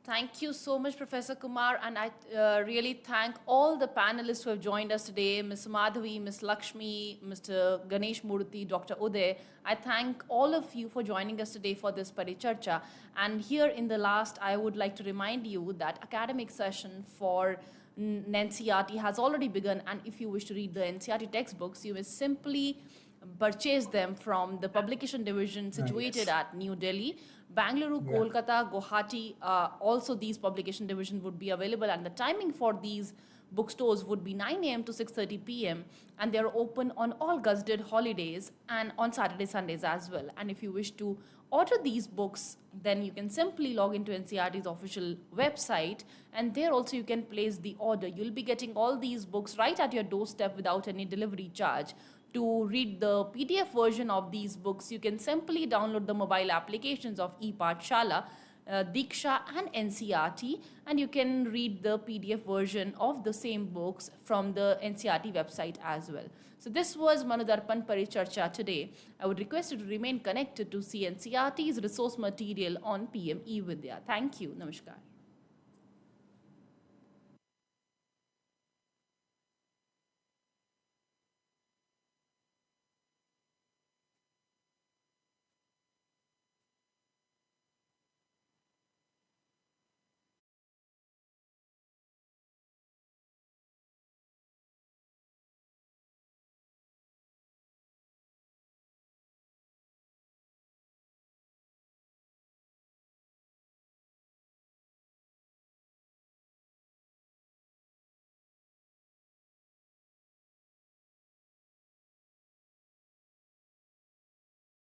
Thank you so much, Professor Kumar, and I really thank all the panelists who have joined us today, Ms. Madhavi, Ms. Lakshmi, Mr. Ganesh Murthy, Dr. Uday. I thank all of you for joining us today for this Paricharcha. And here in the last, I would like to remind you that academic session for NCERT has already begun, and if you wish to read the NCERT textbooks, you may simply purchase them from the publication division situated at New Delhi. Bangalore, Kolkata, Guwahati, also these publication division would be available, and the timing for these bookstores would be 9 a.m. to 6:30 p.m. and they are open on all gazetted holidays and on Saturday, Sundays as well. And if you wish to order these books, then you can simply log into NCERT's official website, and there also you can place the order. You'll be getting all these books right at your doorstep without any delivery charge. To read the PDF version of these books, you can simply download the mobile applications of eParicharcha, Diksha and NCERT, and you can read the PDF version of the same books from the NCERT website as well. So this was MANODARPAN Paricharcha today. I would request you to remain connected to see NCERT's resource material on PMeVIDYA. Thank you. Namaskar.